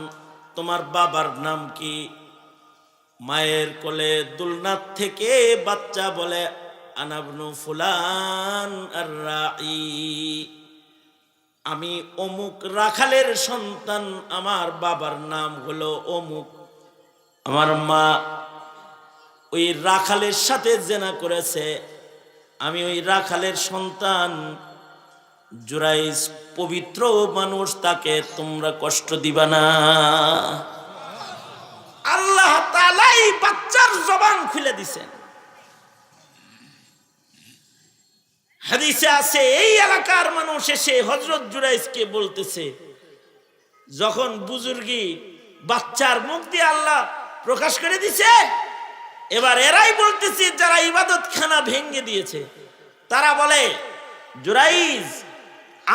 Speaker 1: তোমার বাবার নাম কি? মায়ের কোলে দুলনাথ থেকে বাচ্চা বলে, আনা ইবনু ফুলান আর রাঈ, আমি অমুক রাখালের সন্তান, আমার বাবার নাম হলো অমুক। আমার মা ওই রাখালের সাথে জেনা করেছে, আমি ওই রাখালের সন্তান জুরাইজ পবিত্র মানুষ, তাকে তোমরা কষ্ট দিবা না। আল্লাহ তাআলাই বাচ্চার জবান খুলে দিছেন। হাদিসে আছে এই এলাকার মানুষ এসে হযরত জুরাইজকে বলতেছে, যখন বুজুর্গি বাচ্চার মুখ দিয়ে আল্লাহ প্রকাশ করে দিছে, এবার এরাই বলতেছে যারা ইবাদতখানা ভেঙে দিয়েছে, তারা বলে, জুরাইজ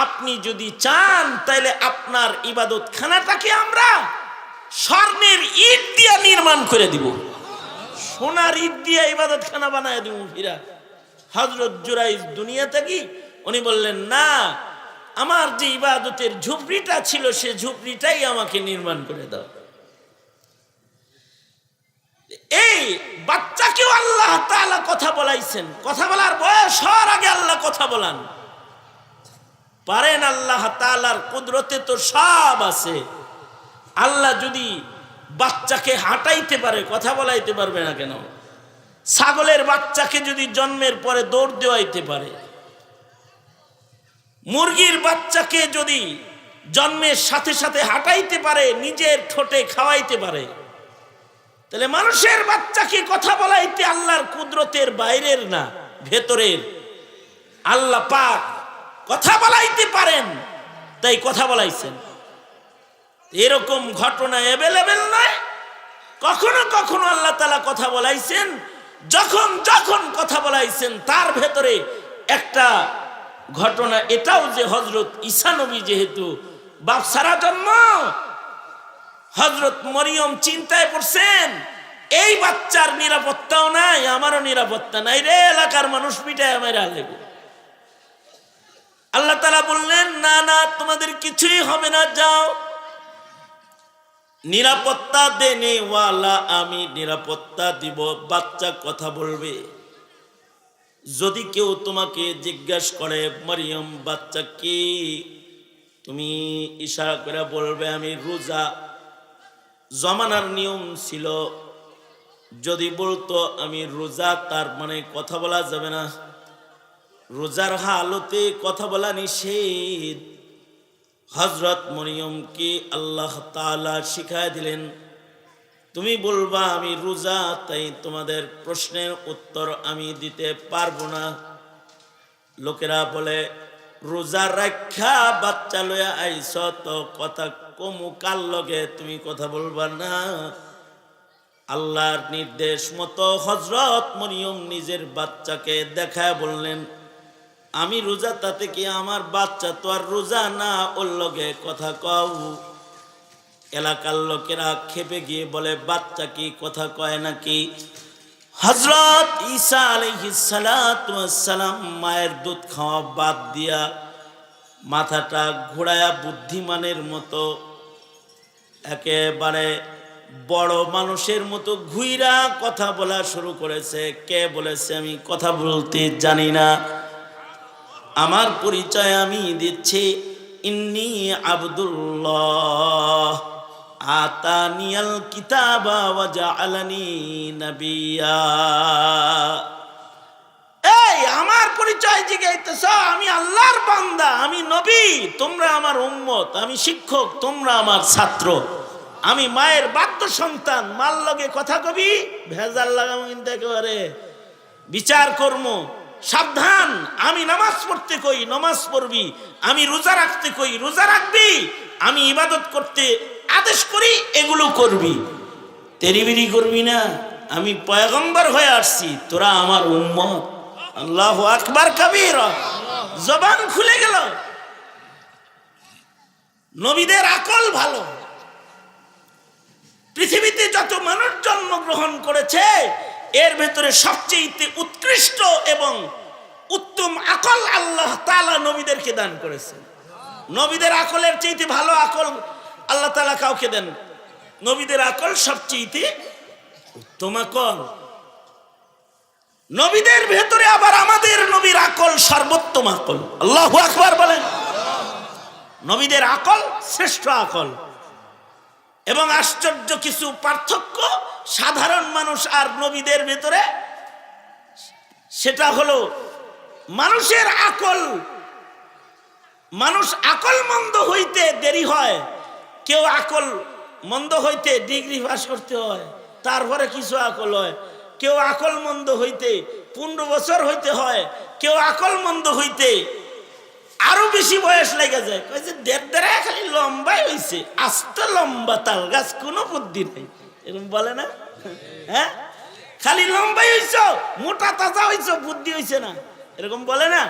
Speaker 1: আপনি যদি চান তাহলে আপনার ইবাদতখানাটাকে আমরা স্বর্ণের ইট দিয়ে নির্মাণ করে দিব, সোনার ইট দিয়ে ইবাদতখানা বানায় দিব ফিরা। হযরত জুরাইজ দুনিয়া থেকে উনি বললেন, না, আমার যে ইবাদতের ঝুপড়িটা ছিল সে ঝুপড়িটাই আমাকে নির্মাণ করে দাও। এই বাচ্চাকেও আল্লাহ তাআলা কথা বলাইছেন, কথা বলার বয়স হওয়ার আগে আল্লাহ কথা বলান পারেন। আল্লাহ তাআলার কুদরতে তো সব আছে। আল্লাহ যদি বাচ্চাকে হাঁটাইতে পারে, কথা বলাইতে পারবে না কেন? ছাগলের বাচ্চাকে যদি জন্মের পরে দৌড় দেওয়াইতে পারে, মুরগির বাচ্চাকে যদি জন্মের সাথে সাথে হাঁটাইতে পারে, নিজের ঠোঁটে খাওয়াইতে পারে, তাহলে মানুষের বাচ্চাকে কথা বলাইতে আল্লাহর কুদরতের বাইরের না ভেতরের। আল্লাহ পাক কথা বলাইতে পারেন, তাই কথা বলাইছেন। এরকম ঘটনা অ্যাভেলেবেল নয়, কখনো কখনো আল্লাহ তাআলা কথা বলাইছেন। যখন যখন কথা বলাইছেন তার ভেতরে একটা ঘটনা এটাও যে হযরত ঈসা নবী যেহেতু বাপ সারা জন্ম, হযরত মরিয়ম চিন্তায় পড়ছেন, এই বাচ্চার নিরাপত্তাও নাই, আমারও নিরাপত্তা নাই রে, এলাকার মানুষ পিটায় মেরে আলেব। আল্লাহ তাআলা বললেন, না না, তোমাদের কিছুই হবে না, যাও, নিরাপত্তা দেনে ওয়ালা আমি নিরাপত্তা দিব। বাচ্চা কথা বলবে। যদি কেউ তোমাকে জিজ্ঞাসা করে, মরিয়ম বাচ্চা কি, তুমি ইশারা করে বলবে আমি রোজা। জমানার নিয়ম ছিল, যদি বলতো আমি রোজা, তার মানে কথা বলা যাবে না, রোজার হালতে কথা বলা নিষেধ। হযরত মরিয়মকে আল্লাহ তাআলা শিখায় দিলেন, তুমি বলবা আমি রোজা, তাই তোমাদের প্রশ্নের উত্তর আমি দিতে পারবো না। লোকেরা বলে, রোজা রাখা বাচ্চা লয়া আইছ, তো কথা কমু কার লগে, তুমি কথা বলবা না। আল্লাহর নির্দেশ মতো হযরত মরিয়ম নিজের বাচ্চাকে দেখায় বললেন, আমি রোজা, তাতে কি আমার বাচ্চা তো আর রোজা না, ওর লগে কথা কও। এলাকার লোকেরা খেপে গিয়ে বলে, বাচ্চা কি কথা কয় নাকি? হযরত ঈসা আলাইহিস সালাতু ওয়াস সালাম মায়ের দুধ খাওয়া বাদ দিয়া মাথাটা ঘোরায়া বুদ্ধিমানের মতো একেবারে বড় মানুষের মতো ঘুইরা কথা বলা শুরু করেছে। কে বলেছে আমি কথা বলতে জানি না, আমার পরিচয় আমি দিচ্ছি, ইন্নী আব্দুল্লাহ আতানিয়াল কিতাবা ওয়া জাআলানি নাবিয়্যা। এই আমার পরিচয় জিগাইতেছ, আমি আল্লাহর বান্দা, আমি নবী, তোমরা আমার উম্মত, আমি শিক্ষক, তোমরা আমার ছাত্র, আমি মায়ের বাধ্য সন্তান। মার লগে কথা কবি, ভেজাল লাগাম কিন্তু একেবারে বিচার কর্ম। সাবধান, আমি নামাজ পড়তে কই নামাজ পড়বি, আমি রোজা রাখতে কই রোজা রাখবি, আমি ইবাদত করতে আদেশ করি এগুলো করবি, তেরিবিরি করবি না। আমি পয়গম্বর হয়ে আসছি, তোরা আমার উম্মত। আল্লাহু আকবার কাবীরা। জবান খুলে গেল। নবীদের আকল ভালো। পৃথিবীতে যত মানুষ জন্মগ্রহণ করেছে এর ভেতরে সবচেয়ে উৎকৃষ্ট এবং উত্তম আকল আল্লাহ তাআলা নবীদেরকে দান করেছেন। নবীদের আকলের চাইতে ভালো আকল আল্লাহ তাআলা কাউকে দেন। নবীদের আকল সবচেয়ে উত্তম আকল। নবীদের ভেতরে আবার আমাদের নবীর আকল সর্বোত্তম আকল। আল্লাহু আকবার বলেন। নবীদের আকল শ্রেষ্ঠ আকল। এবং আশ্চর্য কিছু পার্থক্য সাধারণ মানুষ আর নবীদের ভেতরে, সেটা হলো মানুষের মানুষ আকল মন্দ হইতে দেরি হয়। কেউ আকল মন্দ হইতে ডিগ্রি পাস করতে হয়, তারপরে কিছু আকল হয়। কেউ আকল মন্দ হইতে 15 বছর হইতে হয়, কেউ আকল মন্দ হইতে আরো বেশি বয়স লেগে যায়। দেড় খালি লম্বাই হইছে, আস্ত লম্বা তাল গাছ, কোনো বুদ্ধি নেই, এরকম বলে না? হ্যাঁ, খালি লম্বাই হইছ, মোটা তাজা হইছ, বুদ্ধি হইছে না, এরকম বলে না?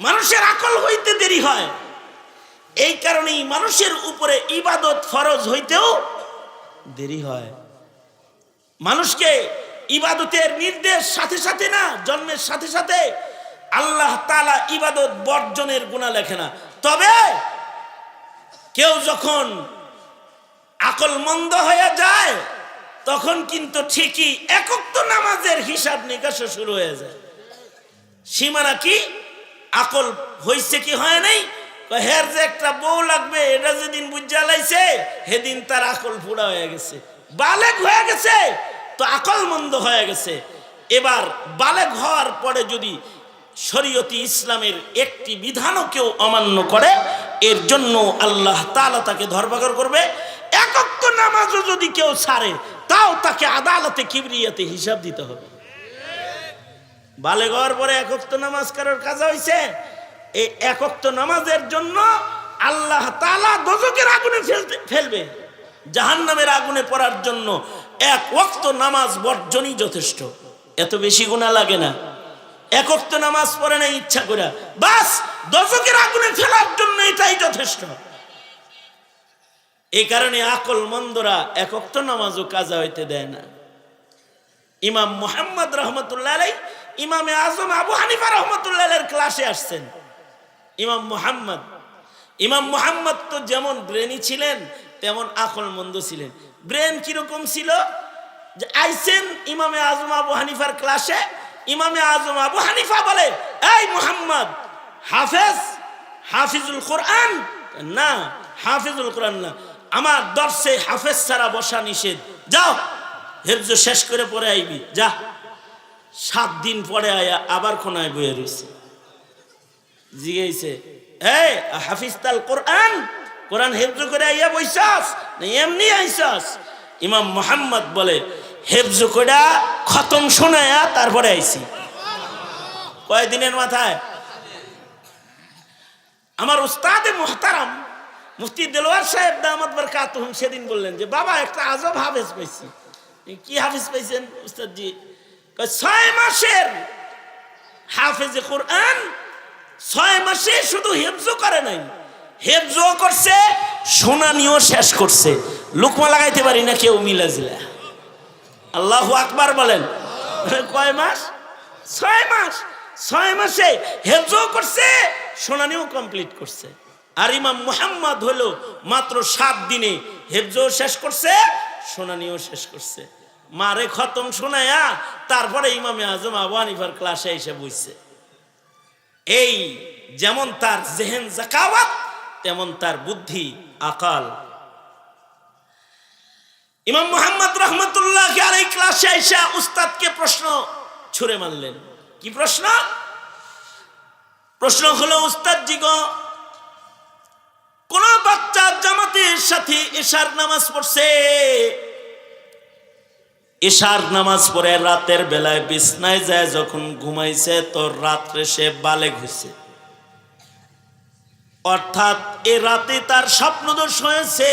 Speaker 1: মানুষের আকল হইতে দেরি হয়। এই কারণেই মানুষের উপরে ইবাদত ফরজ হইতেও দেরি হয়। মানুষকে ইবাদতের নির্দেশ সাথে সাথে না, জন্মের সাথে সাথে আল্লাহ তাআলা ইবাদত বর্জনের গুনাহ লেখে না। তবে কেউ যখন আকল মন্দ হয়ে যায় তখন কিন্তু ঠিকই এক ওয়াক্ত নামাজের হিসাব নিকাশ শুরু হয়ে যায়। সীমানা কি? আকল হইছে কি হয় নাই? হের যে একটা বউ লাগবে এটা যেদিন বুঝা লাইছে সেদিন তার আকল পুরা হয়ে গেছে, বালেগ হয়ে গেছে, তো আকল মন্দ হয়ে গেছে। এবার বালেগ হওয়ার পরে যদি শরীয়তি ইসলামের একটি বিধানও কেউ অমান্য করে, এর জন্য আল্লাহ তাআলা তাকে ধরপাকড় করবে। এক ওয়াক্ত নামাজও যদি কেউ ছাড়ে তাও তাকে আদালতে কিবরিয়াতে হিসাব দিতে হবে। বালেগ হওয়ার পরে এক ওয়াক্ত নামাজ কারোর কাজা হইছে, এই এক ওয়াক্ত নামাজের জন্য আল্লাহ তাআলা দোজখের আগুনে ফেলবে। জাহান্নামের আগুনে পড়ার জন্য এক ওয়াক্ত নামাজ বর্জনই যথেষ্ট। এত বেশি গুনাহ লাগে না। এক ওয়াক্ত নামাজ পড়ে না ইচ্ছা করে, বাস দোজখের আগুনে ফেলার জন্য এটাই যথেষ্ট। এই কারণে আকল মন্দরা এক ওয়াক্ত নামাজও কাজা হইতে দেয় না। ইমাম মুহাম্মদ রহমতুল্লাহ আলাইহি, ইমামে আজম আবু হানিফা রহমতুল্লাহ আলাইহির ক্লাসে আসছেন। ইমাম মুহাম্মদ তো যেমন ব্রেনি ছিলেন তেমন আকল মন্দ ছিলেন। ব্রেন কিরকম ছিল? যে আইসেন ইমামে আজম আবু হানিফার ক্লাসে, ইমামে আজম আবু হানিফা বলে, এই মুহাম্মদ হাফিজুল কোরআন না, হাফিজুল কোরআন না, আমার দর্শে হাফেজ ছাড়া বসা নিষেধ, যাও হেফজ শেষ করে পরে আইবি, যা। 7 দিন পরে আয়া আবার কোনায় বয়ে রয়েছে। জিজ্ঞাসে, এই হাফিজতাল কোরআন, কোরআন হেফজ করে আইয়া বইছাস না এমনি আইছাস? ইমাম মুহাম্মদ বলে, হেফজ করে খতম শোনায়া তারপরে আইছি। কয়দিনের মাথায়? আমার উস্তাদে মুহতারাম মুফতি দেলোয়ার সাহেব দামাত বরকাতুহুম সেদিন বললেন যে, বাবা একটা আজব হাফেজ পাইছি। কি হাফেজ পাইছেন উস্তাদ জি? 6 মাসের হাফেজে কোরআন, 6 মাসে শুধু হেফজ করে নাই, হেফজ করছে, শুনানিও শেষ করছে। লুকমা লাগাইতে পারি না কেউ মিলাজিলা। আল্লাহু আকবার বলেন। কয় মাস? 6 মাস। 6 মাসে হেফজ করছে, শুনানিও কমপ্লিট করছে। আর ইমাম মুহাম্মদ হলো মাত্র 7 দিনে হেফজও শেষ করছে, শুনানিও শেষ করছে। মারে খতম শোনায়া তারপরে ইমামে আজম আবু হানিফার ক্লাসে এসে বসছে। এই যেমন তার জেহেন জাকাওয়াত, তেমন তার বুদ্ধি আকাল। ইমাম মুহাম্মদ রহমতুল্লাহ আলাইহি ক্লাসে এসে উস্তাদকে প্রশ্ন ছুড়ে মারলেন। কি প্রশ্ন? প্রশ্ন হলো, উস্তাদ জি গো, কোন বাচ্চা জামাতের সাথে এশার নামাজ পড়ছে, এশার নামাজ পড়ে রাতের বেলায় বিছনায় যায় যখন ঘুমাইছে, তো রাত্রে সে বালেগ হয়েছে, অর্থাৎ এ রাতে তার স্বপ্নদোষ হয়েছে,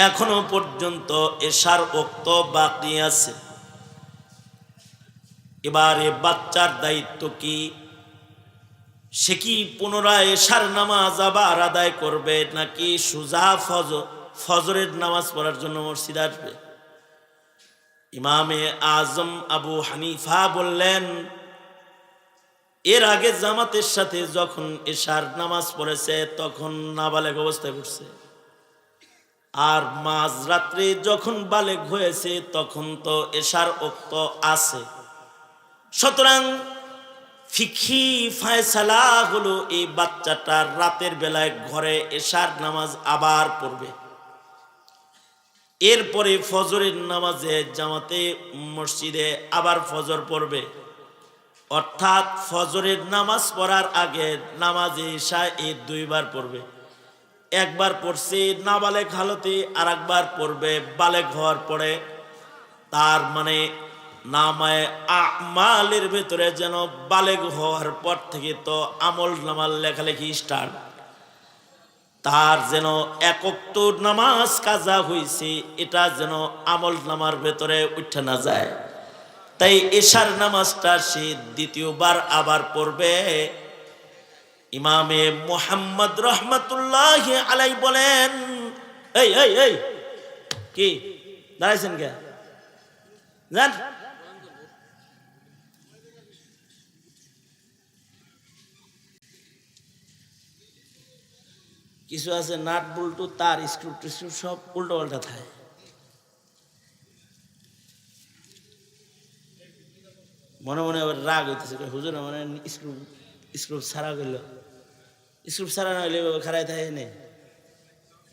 Speaker 1: এখনো পর্যন্ত এশার ওয়াক্ত বাকি আছে। এবার এ বাচ্চার দায়িত্ব কি? সে কি পুনরায় এশার নামাজ আবার আদায় করবে, নাকি সুজা ফজরের নামাজ পড়ার জন্য মসজিদ আসবে? ইমামে আজম আবু হানিফা বললেন, এর আগে জামাতের সাথে যখন এশার নামাজ পড়েছে তখন নাবালেগ অবস্থায় পড়ছে, আর মাঝরাত্রে যখন বালেগ হয়েছে তখন তো এশার ওয়াক্ত আছে। সুতরাং ফিকহি ফায়সালা হলো এই বাচ্চাটার রাতের বেলায় ঘরে এশার নামাজ আবার পড়বে, এরপরে ফজরের নামাজে জামাতে মসজিদে আবার ফজর পড়বে, অর্থাৎ ফজরের নামাজ পড়ার আগে নামাজে ইশা এই দুইবার পড়বে। একবার পড়ছে নাবালেগ হালতে, আর একবার পড়বে বালেগ হওয়ার পরে। তার মানে নামায়ে আমালের ভেতরে যেন বালেগ হওয়ার পর থেকে তো আমল নামাল লেখালেখি স্টার্ট, তার যেন এক ওয়াক্ত নামাজ কাজা হয়েছে এটা যেন আমল নামার ভেতরে উঠে না যায়। তাই এশার নামাজটা সে দ্বিতীয়বার আবার পড়বে। ইমামে মুহাম্মদ রহমতুল্লাহ আলাই বলেন, এই এই এই কি দাঁড়াইছেন কে জান, কিছু আছে নাট বল্টু তার স্ক্রু টিস্ক্রু সব উল্টো পাল্টা থাকে। মনে মনে আবার রাগ হইতেছে, হুজুর মানে স্ক্রু স্ক্রু ছাড়া গেল, স্ক্রু ছাড়া না হইলে খারাই থাকে নে,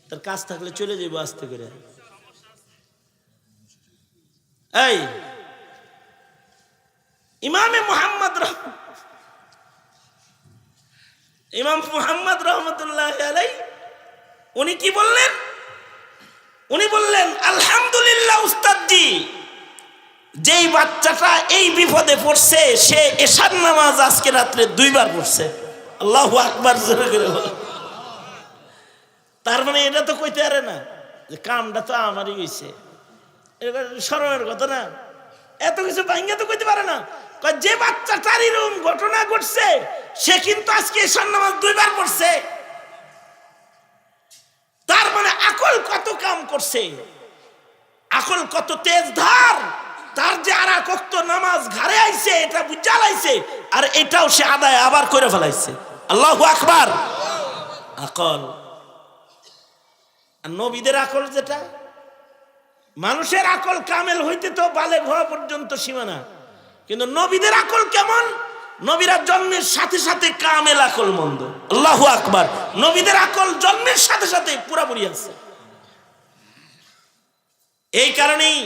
Speaker 1: তার কাজ থাকলে চলে যাইব আস্তে করে। এই ইমামে মুহাম্মদ ইমাম মুহাম্মদ রহমতুল্লাহ আলাই উনি কি বললেন? উনি বললেন, আলহামদুলিল্লাহ উস্তাদজি, যেই বাচ্চাটা এই বিপদে পড়ছে সে এশার নামাজ আজকে রাত্রে দুইবার পড়ছে। আল্লাহু আকবার জোরে করে বলো। তার মানে এটা তো কইতে পারে না যে কামটা তো আমারই হইছে, এটা স্মরণের কথা না, এত কিছু ভাঙ্গা তো কইতে পারে না। যে বাচ্চাটার এরকম ঘটনা ঘটছে সে কিন্তু আজকে এশার নামাজ দুইবার পড়ছে, তার মানে আকল কত কাম করছে, আকল কত তেজ ধার, তার যে আর এক ওয়াক্ত নামাজ ঘরে আইছে এটা বুঝা লাইছে, আর এটাও সে আদায় আবার করে ফেলাইছে। আল্লাহু আকবার। আকল আর নবীদের আকল, যেটা মানুষের আকল কামেল হইতে তো বালেগ হওয়া পর্যন্ত সীমানা, কিন্তু নবীদের আকল কেমন? নবীরা জন্মের সাথে সাথে কামেল আকল মন্দ। আল্লাহু আকবার। নবীদের আকল জন্মের সাথে সাথে পুরাপুরি আছে। এই কারণেই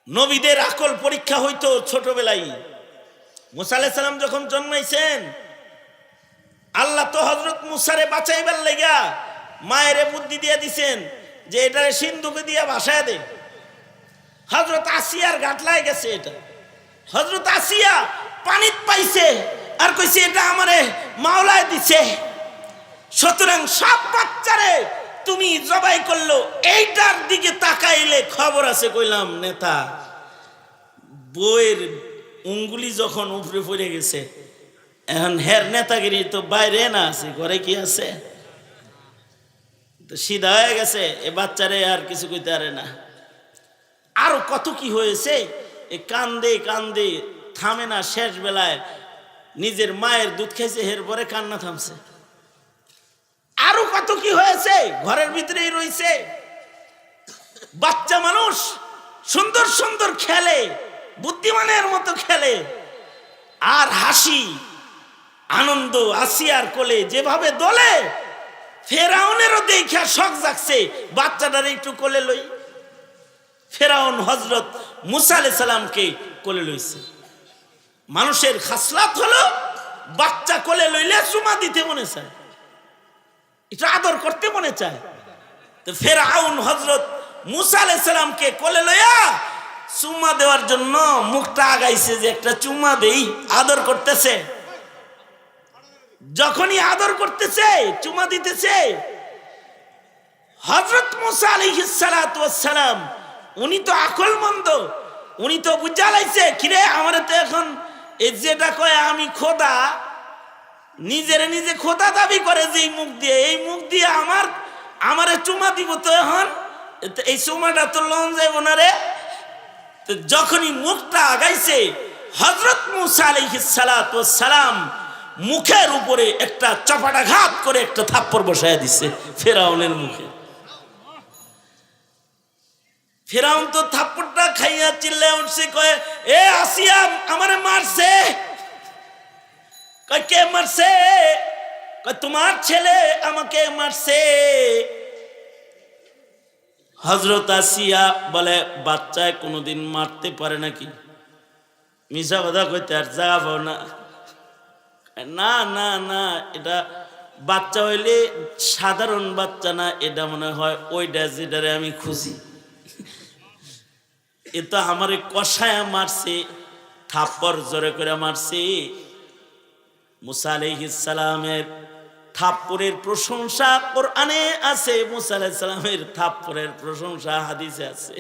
Speaker 1: নবীদের আকল পরীক্ষা হইতো ছোটবেলায়। মুসা আলাইহিস সালাম যখন জন্মাইছেন, আল্লাহ তো হযরত মুসারে বাঁচাইবার লাগা মায়ের বুদ্ধি দিয়ে দিছেন যে এটা সিন্ধুকে দিয়া ভাসায় দে। হযরত আসিয়ার গাটলায় গেছে, এটা হযরত আসিয়া পানিত পাইছে আর কইছে এটা আমারে মাওলায় দিছে। সুতরাং সব বাচ্চারে তুমি জবাই করলো, এইটার দিকে তাকাইলে খবর আছে। কইলাম নেতা বইয়ের উঙ্গুলি যখন উপরে পড়ে গেছে, এখন হের নেতাগিরি তো বাইরে না আছে, ঘরে কি আছে, তো সিধা হয়ে গেছে। এ বাচ্চারে আর কিছু কইতে পারে না। আরো কত কি হয়েছে, এ কান্দে কান্দে থামে না। শেষ বেলায় নিজের মায়ের দুধ খাইছে, এর পরে কান্না থামছে। আরো কত কি হয়েছে, ঘরের ভিতরেই রয়েছে। বাচ্চা মানুষ সুন্দর সুন্দর খেলে, বুদ্ধিমানের মতো খেলে, আর হাসি আনন্দ আসিয়ার কোলে যেভাবে দোলে, ফেরাউনেরও দেখা শখ জাগছে বাচ্চাটার একটু কোলে লই। ফেরাউন হযরত মুসা আলাইহিস সালামকে কোলে লইছে। মানুষের খাসলাত হলো বাচ্চা কোলে লইলে চুমা দিতে মনে চায়, এটা আদর করতে মনে চায়। তো ফেরাউন হযরত মুসা আলাইহিস সালামকে কোলে লইয়া চুমা দেওয়ার জন্য মুখটা আগাইছে যে একটা চুমা দেই, আদর করতেছে। যখনই আদর করতেছে, চুমা দিতেছে, হযরত মুসা আলাইহিস সালাতু ওয়াস সালাম উনি তো আকলমন্দ, উনি তো বুঝা লাইছে কিরে আমারে তো এখন এই যেটা কয় আমি খোদা, নিজের নিজে খোদা দাবি করে যে এই মুখ দিয়ে আমারে চুমা দিব, তো এখন এই চুমাটা তো লন যাইব না রে। তো যখনই মুখটা আগাইছে, হযরত মুসা আলাইহিস সালাতু ওয়াস সালাম মুখের উপরে একটা চপাটাঘাত করে একটা থাপ্পড় বসায় দিছে ফেরাউনের মুখে। ফেরাউন তো থাপ্পড়টা খাইয়া চিল্লায় উঠছে, কয় এ আসিয়া আমারে মারছে। কয় কে মারছে? কয় তোমার ছেলে আমাকে মারছে। হযরত আসিয়া বলে বাচ্চায় কোনোদিন মারতে পারে নাকি? মিশা কথা কইতে আর জায়গা পাও না। না না না, এটা বাচ্চা হইলে সাধারণ বাচ্চা না, এটা মনে হয় ওইটা যেটারে আমি খুঁজি। এ তো আমারে কষায়া মারছে, থাপ্পড় জোরে করে মারছে। মুসা আলাইহিস সালামের থাপ্পড়ের প্রশংসা কোরআনে আছে, মুসা আলাইহিস সালামের থাপ্পড়ের প্রশংসা হাদিসে আছে।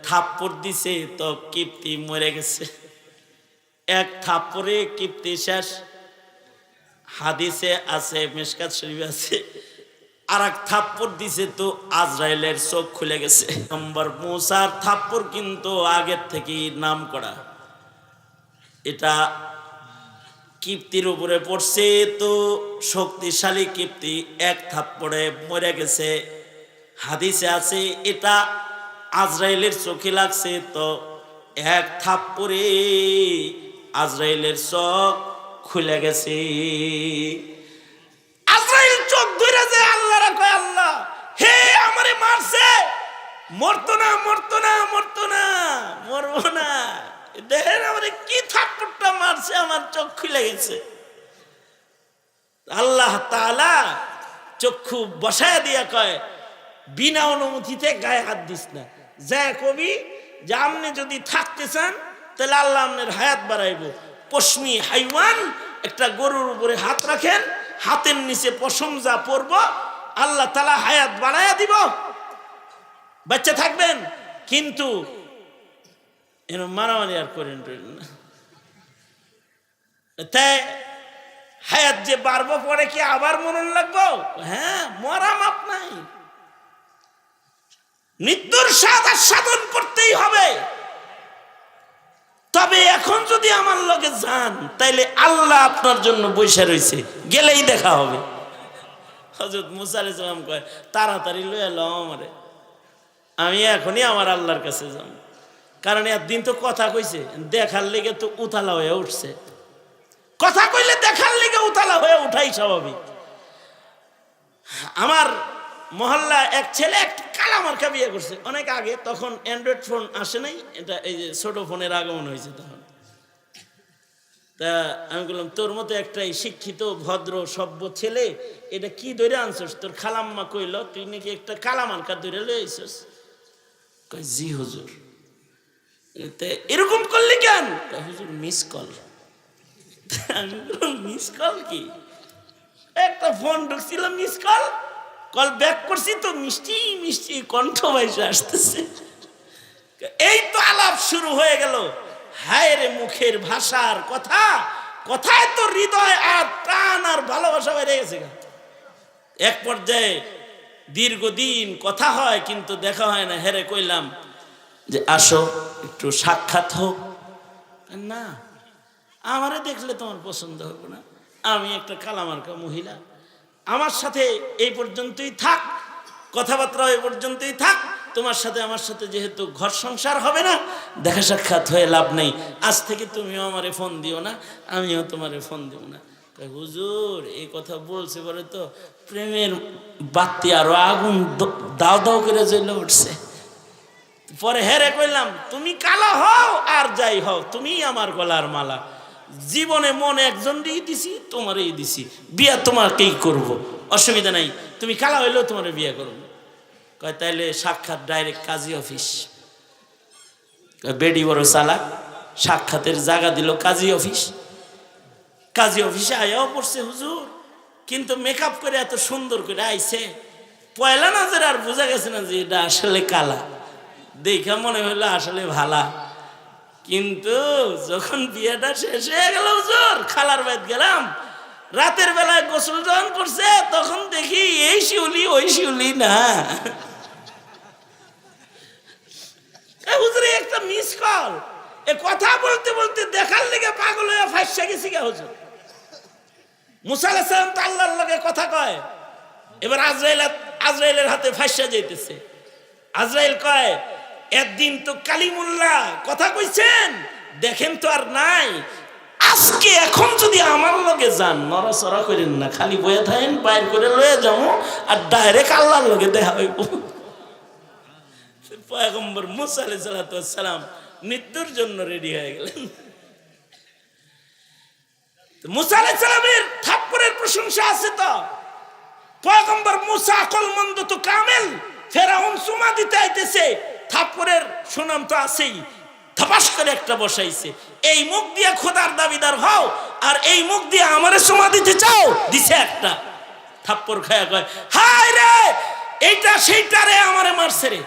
Speaker 1: থাপ্পড় দিছে তো কিপ্তি মরে গেছে, এক থাপ্পড়ে কিপ্তি শেষ। হাদিসে আছে, মিশকাত শরীফে আছে। আর এক থাপ্পড় দিছে তো আজরাইলের চোখ খুলে গেছে। নম্বর মুসার থাপ্পড় কিন্তু আগের থেকেই নাম করা। এটা কিপ্তির উপরে পড়ছে তো শক্তিশালী কিপ্তি, এক থাপ্পড়ে মরে গেছে। হাদিসে আছে এটা আজরাইলের চোখে লাগছে তো এক থাপ্পড়ে আজরাইলের চোখ খুলে গেছে। আজরাইল চোখ ধরে যে আল্লাহর কয়, আল্লাহ হে আমারে মারছে, মরতো না মরতো না মরতো না, মরবো না। দেখেন আমারে কি থাপ্পড়টা মারছে, আমার চোখ খুলে গেছে। আল্লাহ তাআলা চক্ষু বসায় দিয়া কয়, বিনা অনুমতিতে গায়ে হাত দিস না। যা কবি যে আপনি যদি থাকতে চান তাহলে আল্লাহ আপনার হায়াত বাড়াইব। পশমি হাইওয়ান একটা গরুর উপরে হাত রাখেন, হাতের নিচে পশম যা পড়ব আল্লাহ তাআলা হায়াত বাড়াইয়া দিব, বাচ্চা থাকবেন। কিন্তু এরকম মারামারি আর করেন না। তাই হায়াত যে বাড়বো পরে কি আবার মরণ লাগবো? হ্যাঁ, মরা মাপ নাই, মৃত্যুর স্বাদ আস্বাদন করতেই হবে। তবে এখন যদি আমার লগে যান তাইলে আল্লাহ আপনার জন্য বসে রয়েছে, গেলেই দেখা হবে। হযরত মুসা আলাইহিস সালাম কয়, তাড়াতাড়ি লয়ে লও আমারে, আমি এখনই আমার আল্লাহর কাছে যাব। কারণ একদিন তো কথা কইছে, দেখার লেগে তো উতালা হয়ে উঠছে। কথা কইলে দেখার লেগে উতালা হয়ে উঠাই স্বাভাবিক। আমার মহল্লা এক ছেলে একটা কালা মার্কা বিয়ে করছে অনেক আগে, তখন অ্যান্ড্রয়েড ফোন আসে নাই, এটা এই যে ছোট ফোনের আগমন হয়েছে তখন। তা আমি বললাম, তোর মতো একটা শিক্ষিত ভদ্র সভ্য ছেলে এটা কি ধরে আনছস? তোর খালাম্মা কইল তুই নাকি একটা কালা মার্কা ধরে লয়ে আইছস। কই জি হুজুর। এরকম করলি কেন? হুজুর মিস কল। আমি বললাম মিস কল কি? একটা ফোন ঢুকছিল, মিস কল, কল ব্যাক করছি তো মিষ্টি মিষ্টি কণ্ঠ ভাইসে আসতেছে। এই তো আলাপ শুরু হয়ে গেল। হায় রে মুখের ভাষার কথা, কথায় তো হৃদয় আর প্রাণ আর ভালোবাসা বেড়ে গেছে। এক পর্যায়ে দীর্ঘদিন কথা হয় কিন্তু দেখা হয় না। হেরে কইলাম যে আসো একটু সাক্ষাৎ হোক। না, আমারে দেখলে তোমার পছন্দ হবে না, আমি একটা কালামার্কা মহিলা, আমার সাথে এই পর্যন্তই থাক, কথাবার্তা এই পর্যন্তই থাক, তোমার সাথে আমার সাথে যেহেতু ঘর সংসার হবে না, দেখা সাক্ষাৎ হয়ে লাভ নেই, আজ থেকে তুমিও আমারে ফোন দিও না, আমিও তোমারে ফোন দিব না। হুজুর এই কথা বলছে বলে তো প্রেমের বাতি আরো আগুন দাও দাও করে জ্বলে উঠছে। পরে হেরে কইলাম, তুমি কালা হও আর যাই হও, তুমি আমার গলার মালা, জীবনে মন একজনই দিছি, তোমারই দিছি, বিয়া তোমাকেই করব, অসুবিধা নাই, তুমি কালা হইলেও তোমার বিয়ে করবো। কয় তাইলে সাক্ষাৎ ডাইরেক্ট কাজী অফিস। বেডি বড় চালাক, সাক্ষাতের জায়গা দিল কাজী অফিস। কাজী অফিসে আয়াও পড়ছে হুজুর, কিন্তু মেকআপ করে এত সুন্দর করে আইছে, পয়লা নজরে আর বোঝা গেছে না যে এটা আসলে কালা, দেখা মনে হইলো আসলে ভালা। কিন্তু যখন বিয়েটা শেষ হয়ে গেল হুজুর, খালার বাড়িতে গেলাম, রাতের বেলায় গোসল যখন করছে তখন দেখি এই শিউলি ওই শিউলি না। হুজুর একটা মিস কল, এ কথা বলতে বলতে দেখার লেগে পাগল হয়ে ফাঁসা গেছি গা হুজুর। মুসা আলাইহিস সালাম তো আল্লাহর লগে কথা কয়, এবার আজরাইলের হাতে ফাঁসা যাইতেছে। আজরাইল কয়, একদিন তো কালিমুল্লাহ কথা কইছেন, দেখেন তো আর নাই, আজকে এখন যদি আমার লগে যান নড়াচড়া করেন না, খালি বয়ে থাকেন, বাইর করে লয়ে যাবো আর ডাইরেক্ট আল্লাহর লগে দেখা হইব। পয়গম্বর মুসা আলাইহিস সালাম মৃত্যুর জন্য রেডি হয়ে গেলেন। মুসা আলাইহিস সালামের থাপ্পড়ের প্রশংসা আছে তো, পয়গম্বর মুসা আকলমন্দ তো কামেল, ফেরাউন চুমা দিতে আইতেছে, থাপ্পড়ের সুনাম তো আছেই, ধপাস করে একটা বসাইছে। এই মুখ দিয়ে খোদার দাবিদার হও, আর এই মুখ দিয়ে আমারে চুমা দিতে চাও, দিছে একটা থাপ্পড় খায়া কয় হায় রে এইটা সেইটা রে আমারে মারছে রে।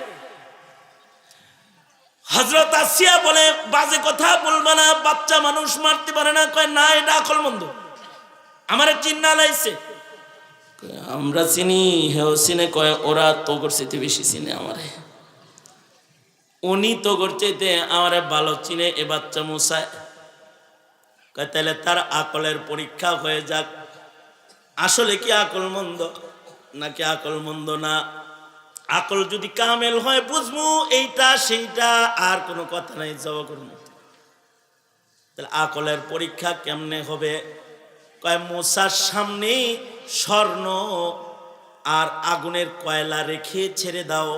Speaker 1: হযরত আসিয়া বলে বাজে কথা বলবা না, বাচ্চা মানুষ মারতে পারে না। কয় না এটা আকলমন্দ, আমারে চিন্না লাইছে। আমরা চিনি, হেও চিনে। কয় ওরা তো করছে বেশি চিনে আমারে, উনি তো করছে আমারে ভালো চিনে এ বাচ্চা মুসা। কয় তাহলে তার আকলের পরীক্ষা হয়ে যাক, আসলে কি আকল মন্দ নাকি আকল মন্দ না। আকল যদি কামেল হয় বুঝমু এইটা সেইটা, আর কোনো কথা নাই, জবাব করবো। তাহলে আকলের পরীক্ষা কেমনে হবে? কয় মুসার সামনে স্বর্ণ আর আগুনের কয়লা রেখে ছেড়ে দাও,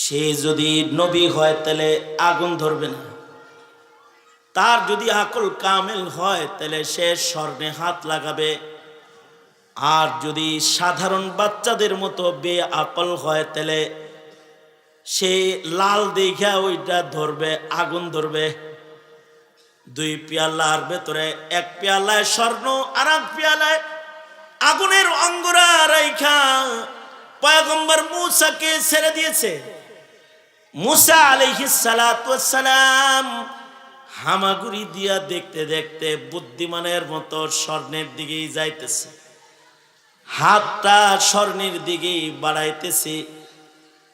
Speaker 1: সে যদি নবী হয় তাহলে আগুন ধরবে না। তার যদি আকল কামেল হয় তাহলে সে স্বর্ণে হাত লাগাবে, আর যদি সাধারণ বাচ্চাদের মতো বে আকল হয় তাহলে সে লাল দেখা ওইটা ধরবে, আগুন ধরবে। দুই পেয়ালার ভেতরে এক পেয়ালায় স্বর্ণ আর এক পেয়ালায় আগুনের অঙ্গরা রাইখা পয়গম্বর মুসাকে ছেড়ে দিয়েছে। মুসা আলাইহিস সালাতু ওয়াস সালাম হামাগুড়ি দিয়া দেখতে দেখতে বুদ্ধিমানের মতো স্বর্ণের দিকেই যাইতেছে, হাতটা স্বর্ণের দিকেই বাড়াইতেছে।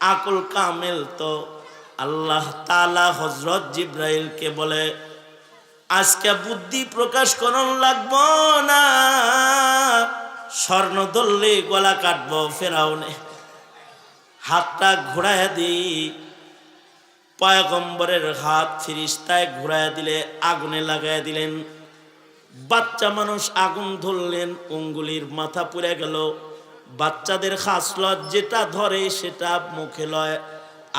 Speaker 1: আকল কামেল তো আল্লাহ তাআলা হযরত জিবরাইলকে বলে আজকে বুদ্ধি প্রকাশ করন লাগবো না, স্বর্ণ ধরলে গলা কাটবো ফেরাউনে। হাতটা ঘোরাইয়া দিই, পয়গম্বরের হাত ফিরিস্তায় ঘোরাইয়া দিলে আগুনে লাগাইয়া দিলেন। বাচ্চা মানুষ আগুন ধরলেন, অঙ্গুলির মাথা পুড়ে গেল। বাচ্চাদের খাসলত যেটা ধরে সেটা মুখে লয়,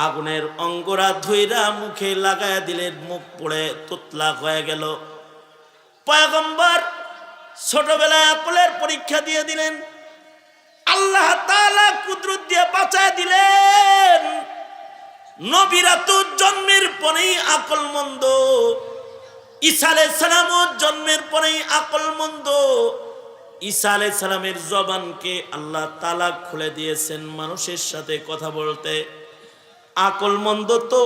Speaker 1: আগুনের অঙ্গরা ধইরা মুখে লাগাইয়া দিলেন, মুখ পড়ে তোতলা হয়ে গেল। পয়গম্বর ছোটবেলায় আকলের পরীক্ষা দিয়ে দিলেন, আল্লাহ তাআলা কুদরত দিয়ে বাঁচায় দিলেন। নবীরা তো জন্মের পরেই আকল মন্দ, ঈসা আলাইহিস সালামও জন্মের পরেই আকল মন্দ। ঈসা আলাইহিস সালামের জবানকে আল্লাহ তাআলা খুলে দিয়েছেন মানুষের সাথে কথা বলতে। আকল মন্দ তো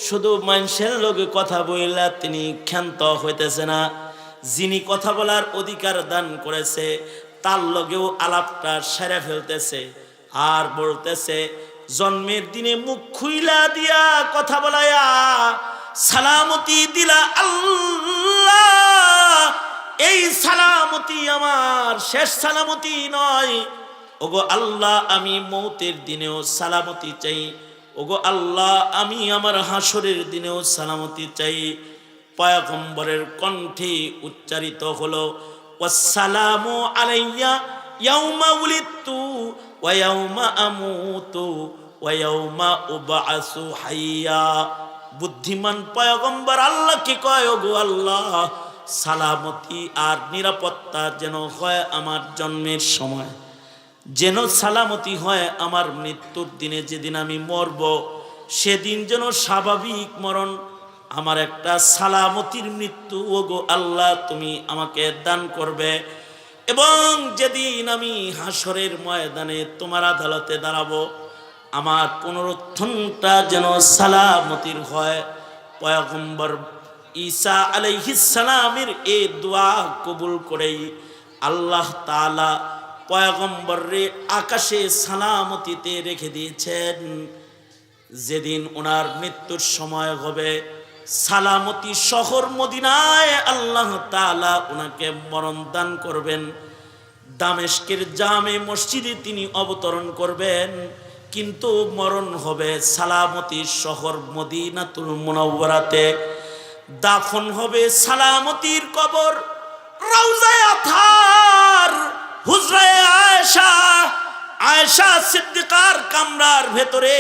Speaker 1: শুধু মানুষের লগে কথা বইলা তিনি ক্ষান্ত হইতেছে না, যিনি কথা বলার অধিকার দান করেছে তার লগেও আলাপটা সেরে ফেলতেছে, আর বলতেছে জন্মের দিনে মুখ খুইলা দিয়া কথা বলায়া সালামতি দিলা আল্লাহ, এই সালামতি আমার শেষ সালামতি নয়। ওগো আল্লাহ আমি মৌতের দিনেও সালামতি চাই, ওগো আল্লাহ আমি আমার হাসরের দিনেও সালামতি চাই। পয়গম্বরের কণ্ঠে উচ্চারিত হলো ওয়াসসালামু আলাইয়া ইয়াউমা উলিদতু ওয়া ইয়াউমা আমুতু ওয়া ইয়াউমা উবআসু হাইয়া। বুদ্ধিমান পয়গম্বর আল্লাহকে কয় ওগো আল্লাহ সালামতি আর নিরাপত্তা যেন হয় আমার জন্মের সময়, যেন সালামতি হয় আমার মৃত্যুর দিনে, যেদিন আমি মরব সেদিন যেন স্বাভাবিক মরণ, আমার একটা সালামতির মৃত্যু ওগো আল্লাহ তুমি আমাকে দান করবে। এবং যেদিন আমি হাসরের ময়দানে তোমার আদালতে দাঁড়াবো আমার পুনরুত্থানটা যেন সালামতির হয়। পয়গম্বর ঈসা আলাইহিস সালামের এই দোয়া কবুল করেই আল্লাহ তাআলা পয়গম্বররে আকাশে সালামতিতে রেখে দিয়েছেন। যেদিন ওনার মৃত্যুর সময় হবে সালামতি শহর মদিনায় আল্লাহ তাআলা ওনাকে মরণ দান করবেন। দামেস্কের জামে মসজিদে তিনি অবতরণ করবেন, কিন্তু মরণ হবে সালামতি শহর মদিনাতুল মুনাওয়ারাতে। দাফন হবে সালামতির কবর রওজায়ে আতহার হুজরায়ে আয়েশা, আয়েশা সিদ্দিকার কামরার ভেতরে।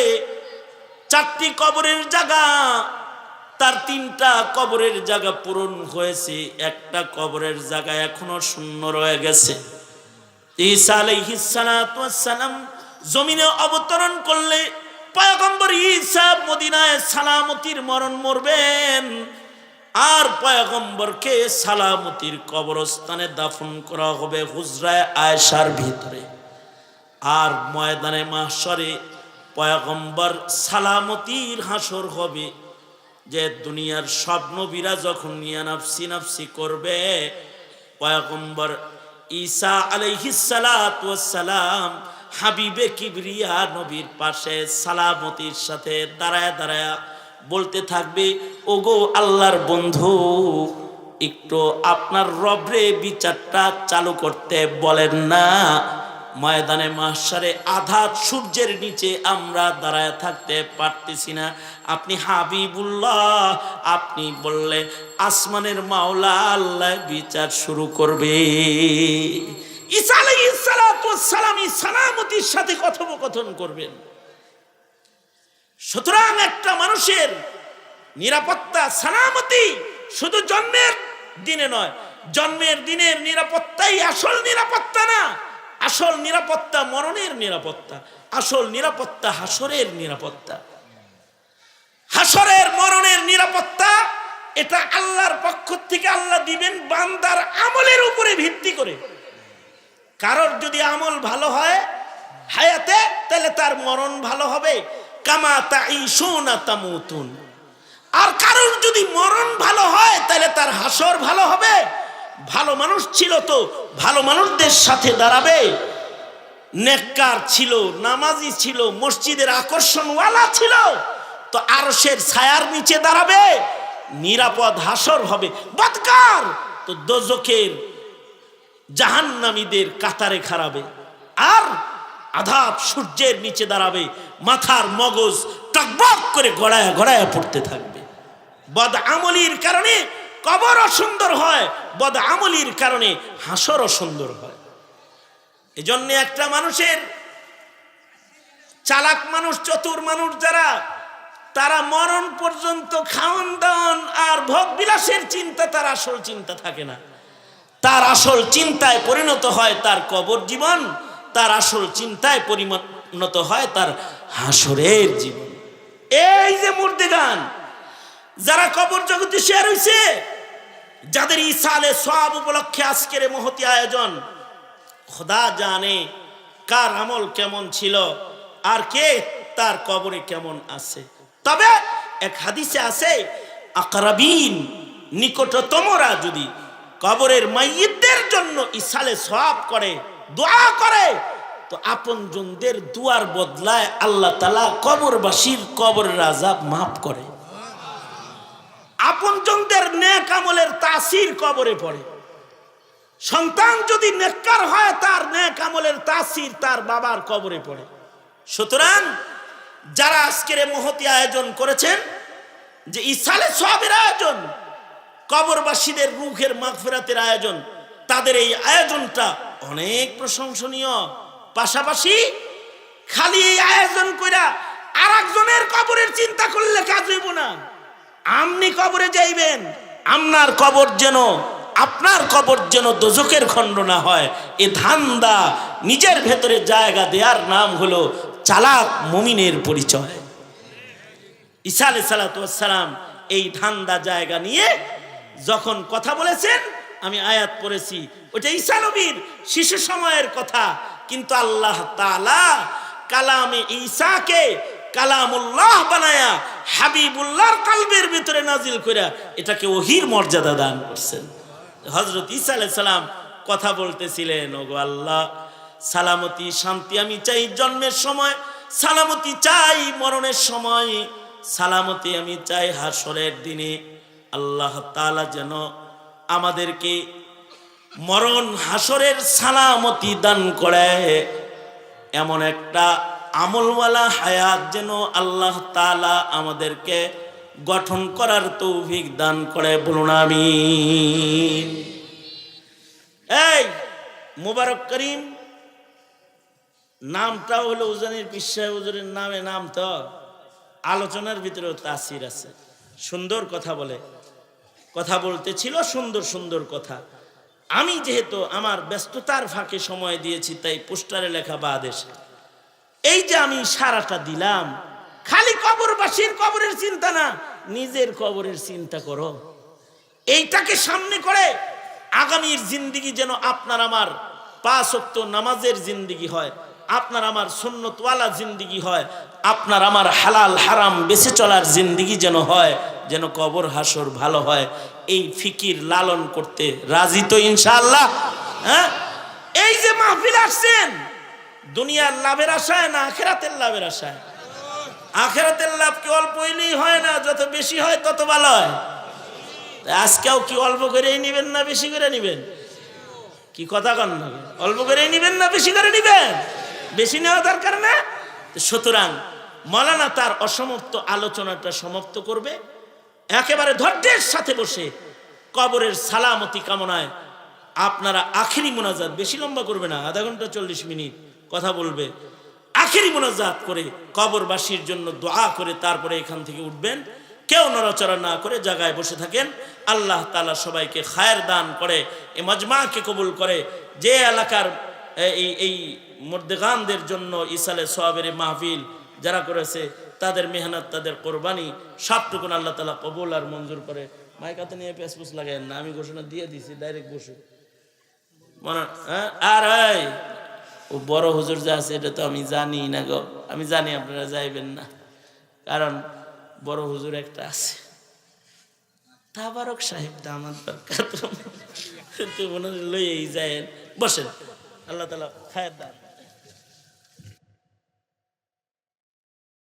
Speaker 1: চারটি কবরের জায়গা, তার 3টা কবরের জায়গা পূরণ হয়েছে, একটা কবরের জায়গা এখনো শূন্য রয়ে গেছে। ঈসা আলাইহিস সালাতু ওয়াস সালাম জমিনে অবতরণ করলে পয়গম্বর ঈসা মদিনায় সালামতির মরণ মরবেন, আর পয়গম্বরকে সালামতির কবরস্থানে দাফন করা হবে হুজরায়ে আয়েশার ভিতরে। আর ময়দানে মাহশরে পয়গম্বর সালামতির হাসর হবে, যে দুনিয়ার সব নবীরা যখন নিয়া নাফসি নাফসি করবে, পয়গম্বর ঈসা আলাইহিস সালাতু ওয়াস সালাম হাবিবে কিবরিয়া নবীর পাশে সালামতির সাথে দাঁড়ায় দাঁড়ায় বলতে থাকবে, ওগো আল্লাহর বন্ধু, একটু আপনার রবরে বিচারটা চালু করতে বলেন না। ময়দানে মাহশারে আধাত সূর্যের নিচে আমরা দাঁড়ায় থাকতে পারতেছি না, আপনি হাবিবুল্লাহ, আপনি বললে আসমানের মাওলা আল্লাহ বিচার শুরু করবে। ঈসা আলাইহিস সালাতু ওয়াস সালাম সালামতির সাথে কথোপকথন করবেন। সুতরাং একটা মানুষের নিরাপত্তা সালামতি শুধু জন্মের দিনে নয়, জন্মের দিনের নিরাপত্তাই আসল নিরাপত্তা না। আসল নিরাপত্তা মরণের নিরাপত্তা, আসল নিরাপত্তা হাসরের নিরাপত্তা। হাসরের মরণের নিরাপত্তা এটা আল্লাহর পক্ষ থেকে আল্লাহ দিবেন বান্দার আমলের উপরে ভিত্তি করে। কারোর যদি আমল ভালো হয় হায়াতে, তাহলে তার মরণ ভালো হবে, কামা তাঈশুনা তামুতুন। আর কারোর যদি মরণ ভালো হয় তাহলে তার হাসর ভালো হবে। ভালো মানুষ ছিল তো ভালো মানুষদের সাথে দাঁড়াবে, নেককার ছিল, নামাজি ছিল, মসজিদের আকর্ষণওয়ালা ছিল, তো আরশের ছায়ার নিচে দাঁড়াবে, নিরাপদ হাসর হবে। বদকার তো দোজখের জাহান্নামীদের কাতারে খাড়াবে, আর আধাত সূর্যের নিচে দাঁড়াবে, মাথার মগজ টকবক করে গড়ায় গড়ায় পড়তে থাকবে। বদ আমলির কারণে কবর অসুন্দর হয়, বদ আমলির কারণে হাসর অসুন্দর হয়। এজন্য একটা মানুষের চালাক মানুষ, চতুর মানুষ যারা, তারা মরণ পর্যন্ত খাওয়ান দাওয়ান আর ভোগ বিলাসের চিন্তা, তার আসল চিন্তা থাকে না। তার আসল চিন্তায় পরিণত হয় তার কবর জীবন, তার আসল চিন্তায় পরিণত হয় তার হাসরের জীবন। এই যে মুর্দেগান যারা কবর জগতে শেয়ার হয়েছে, যাদের ইসালে সওয়াব উপলক্ষে আজকের মহতি আয়োজন, খোদা জানে কার আমল কেমন ছিল আর কে তার কবরে কেমন আছে। তবে এক হাদিসে আছে, আকরাবিন নিকটতমরা যদি কবরের মাইয়িতদের জন্য ইসালে সওয়াব করে, দোয়া করে, তো আপনজনদের দুয়ার বদলায় আল্লাহ তাআলা কবরবাসীর কবরের আযাব মাফ করে। আপনজনদের নেক আমলের তাসির কবরে পড়ে। সন্তান যদি নেককার হয়, তার নেক আমলের তাসির তার বাবার কবরে পড়ে। সুতরাং যারা আজকের মহতি আয়োজন করেছেন, যে ইসালে সওয়াবের আয়োজন, কবরবাসীদের রূহের মাগফিরাতের আয়োজন, তাদের এই আয়োজনটা অনেক প্রশংসনীয়। পাশাপাশি খালি এই আয়োজন কইরা আর একজনের কবরের চিন্তা করলে কাজ হইব না। আপনি কবরে যাইবেন, আপনার কবর যেন দোজখের খণ্ড না হয়, এ ধান্দা নিজের ভেতরে জায়গা দেওয়ার নাম হলো চালাক মুমিনের পরিচয়। ঈসা আলাইহিস সালাতু ওয়াস সালাম এই ধান্দা জায়গা নিয়ে যখন কথা বলেছেন, আমি আয়াত পড়েছি, ওটা ঈসা নবীর শিশু সময়ের কথা, কিন্তু আল্লাহ তাআলা কালামে ঈসাকে কালামুল্লাহ বানায়া হাবিবুল্লাহর কলবের ভিতরে নাজিল কইরা এটাকে ওহীর মর্যাদা দান করছেন। হযরত ঈসা আলাইহিস সালাম কথা বলতেছিলেন, ওগো আল্লাহ, সালামতি শান্তি আমি চাই জন্মের সময়, সালামতি চাই মরণের সময়, সালামতি আমি চাই হাসরের দিনে। আল্লাহ তাআলা যেন আমাদেরকে মরণ হাসরের সালামতি দান করে, এমন একটা আমলওয়ালা হায়াত যেন আল্লাহ তাআলা আমাদেরকে গঠন করার তৌফিক দান করে, বলুন আমিন। এই মুবারক করিম নামটা হলো উজানির পীর সাহেব হুজুরের নামে, নাম তো আলোচনার ভিতরেও তাসির আছে। সুন্দর কথা বলে, কথা বলতেছিল সুন্দর সুন্দর কথা। আমি যেহেতু আমার ব্যস্ততার ফাঁকে সময় দিয়েছি, তাই পোস্টারে লেখা বা আদেশ, এই যে আমি সারাটা দিলাম, খালি কবরবাসীর কবরের চিন্তা না, নিজের কবরের চিন্তা করো। এইটাকে সামনে করে আগামীর জিন্দিগি যেন আপনার আমার 5 ওয়াক্ত নামাজের জিন্দিগি হয়, আপনার আমার সুন্নতওয়ালা জিন্দিগি হয়, আপনার আমার হালাল হারাম বেঁচে চলার জিন্দিগি যেন হয়, যেন কবর হাসর ভালো হয়। এই ফিকির লালন করতে রাজি তো ইনশাআল্লাহ? হ্যাঁ, এই যে মাহফিল আসছেন, দুনিয়ার লাভের আশায় না আখিরাতের লাভের আশায়? আখিরাতের লাভ কি অল্প হইলেই হয় না, যত বেশি হয় তত ভালো হয়। আজকেও কি অল্প করেই নিবেন না বেশি করে নিবেন? কি কথা কন না, অল্প করেই নিবেন না বেশি করে নিবেন? বেশি নেওয়া দরকার না। সুতরাং মাওলানা তার অসমাপ্ত আলোচনাটা সমাপ্ত করবে, একেবারে ধৈর্যের সাথে বসে কবরের সালামতি কামনায় আপনারা আখেরি মোনাজাত, বেশি লম্বা করবে না, আধা ঘন্টা 40 মিনিট কথা বলবে, আখেরি মোনাজাত করে কবরবাসীর জন্য দোয়া করে তারপরে এখান থেকে উঠবেন। কেউ নড়াচড়া না করে জায়গায় বসে থাকেন। আল্লাহ তাআলা সবাইকে খায়ের দান করে, এই মাজমাকে কবুল করে। যে এলাকার এই মুর্দেগানদের জন্য ইসালে সওয়াবের মাহফিল যারা করেছে, তাদের মেহনত, তাদের কোরবানি সবটুকুন আল্লাহ তাআলা কবুল আর মঞ্জুর করে। মাইকাতে নিয়ে পেসপুস লাগায়েন না, আমি ঘোষণা দিয়ে দিছি, ডাইরেক্ট বসে মনে। আর ও বড় হুজুর যা আছে এটা তো আমি জানি না গো, আমি জানি আপনারা যাইবেন না, কারণ বড় হুজুর একটা আছে, তাবারক সাহেবটা আমার দরকার, তো মনে লইয়েই যায়। বসেন, আল্লাহ তাআলা খায়ের দান।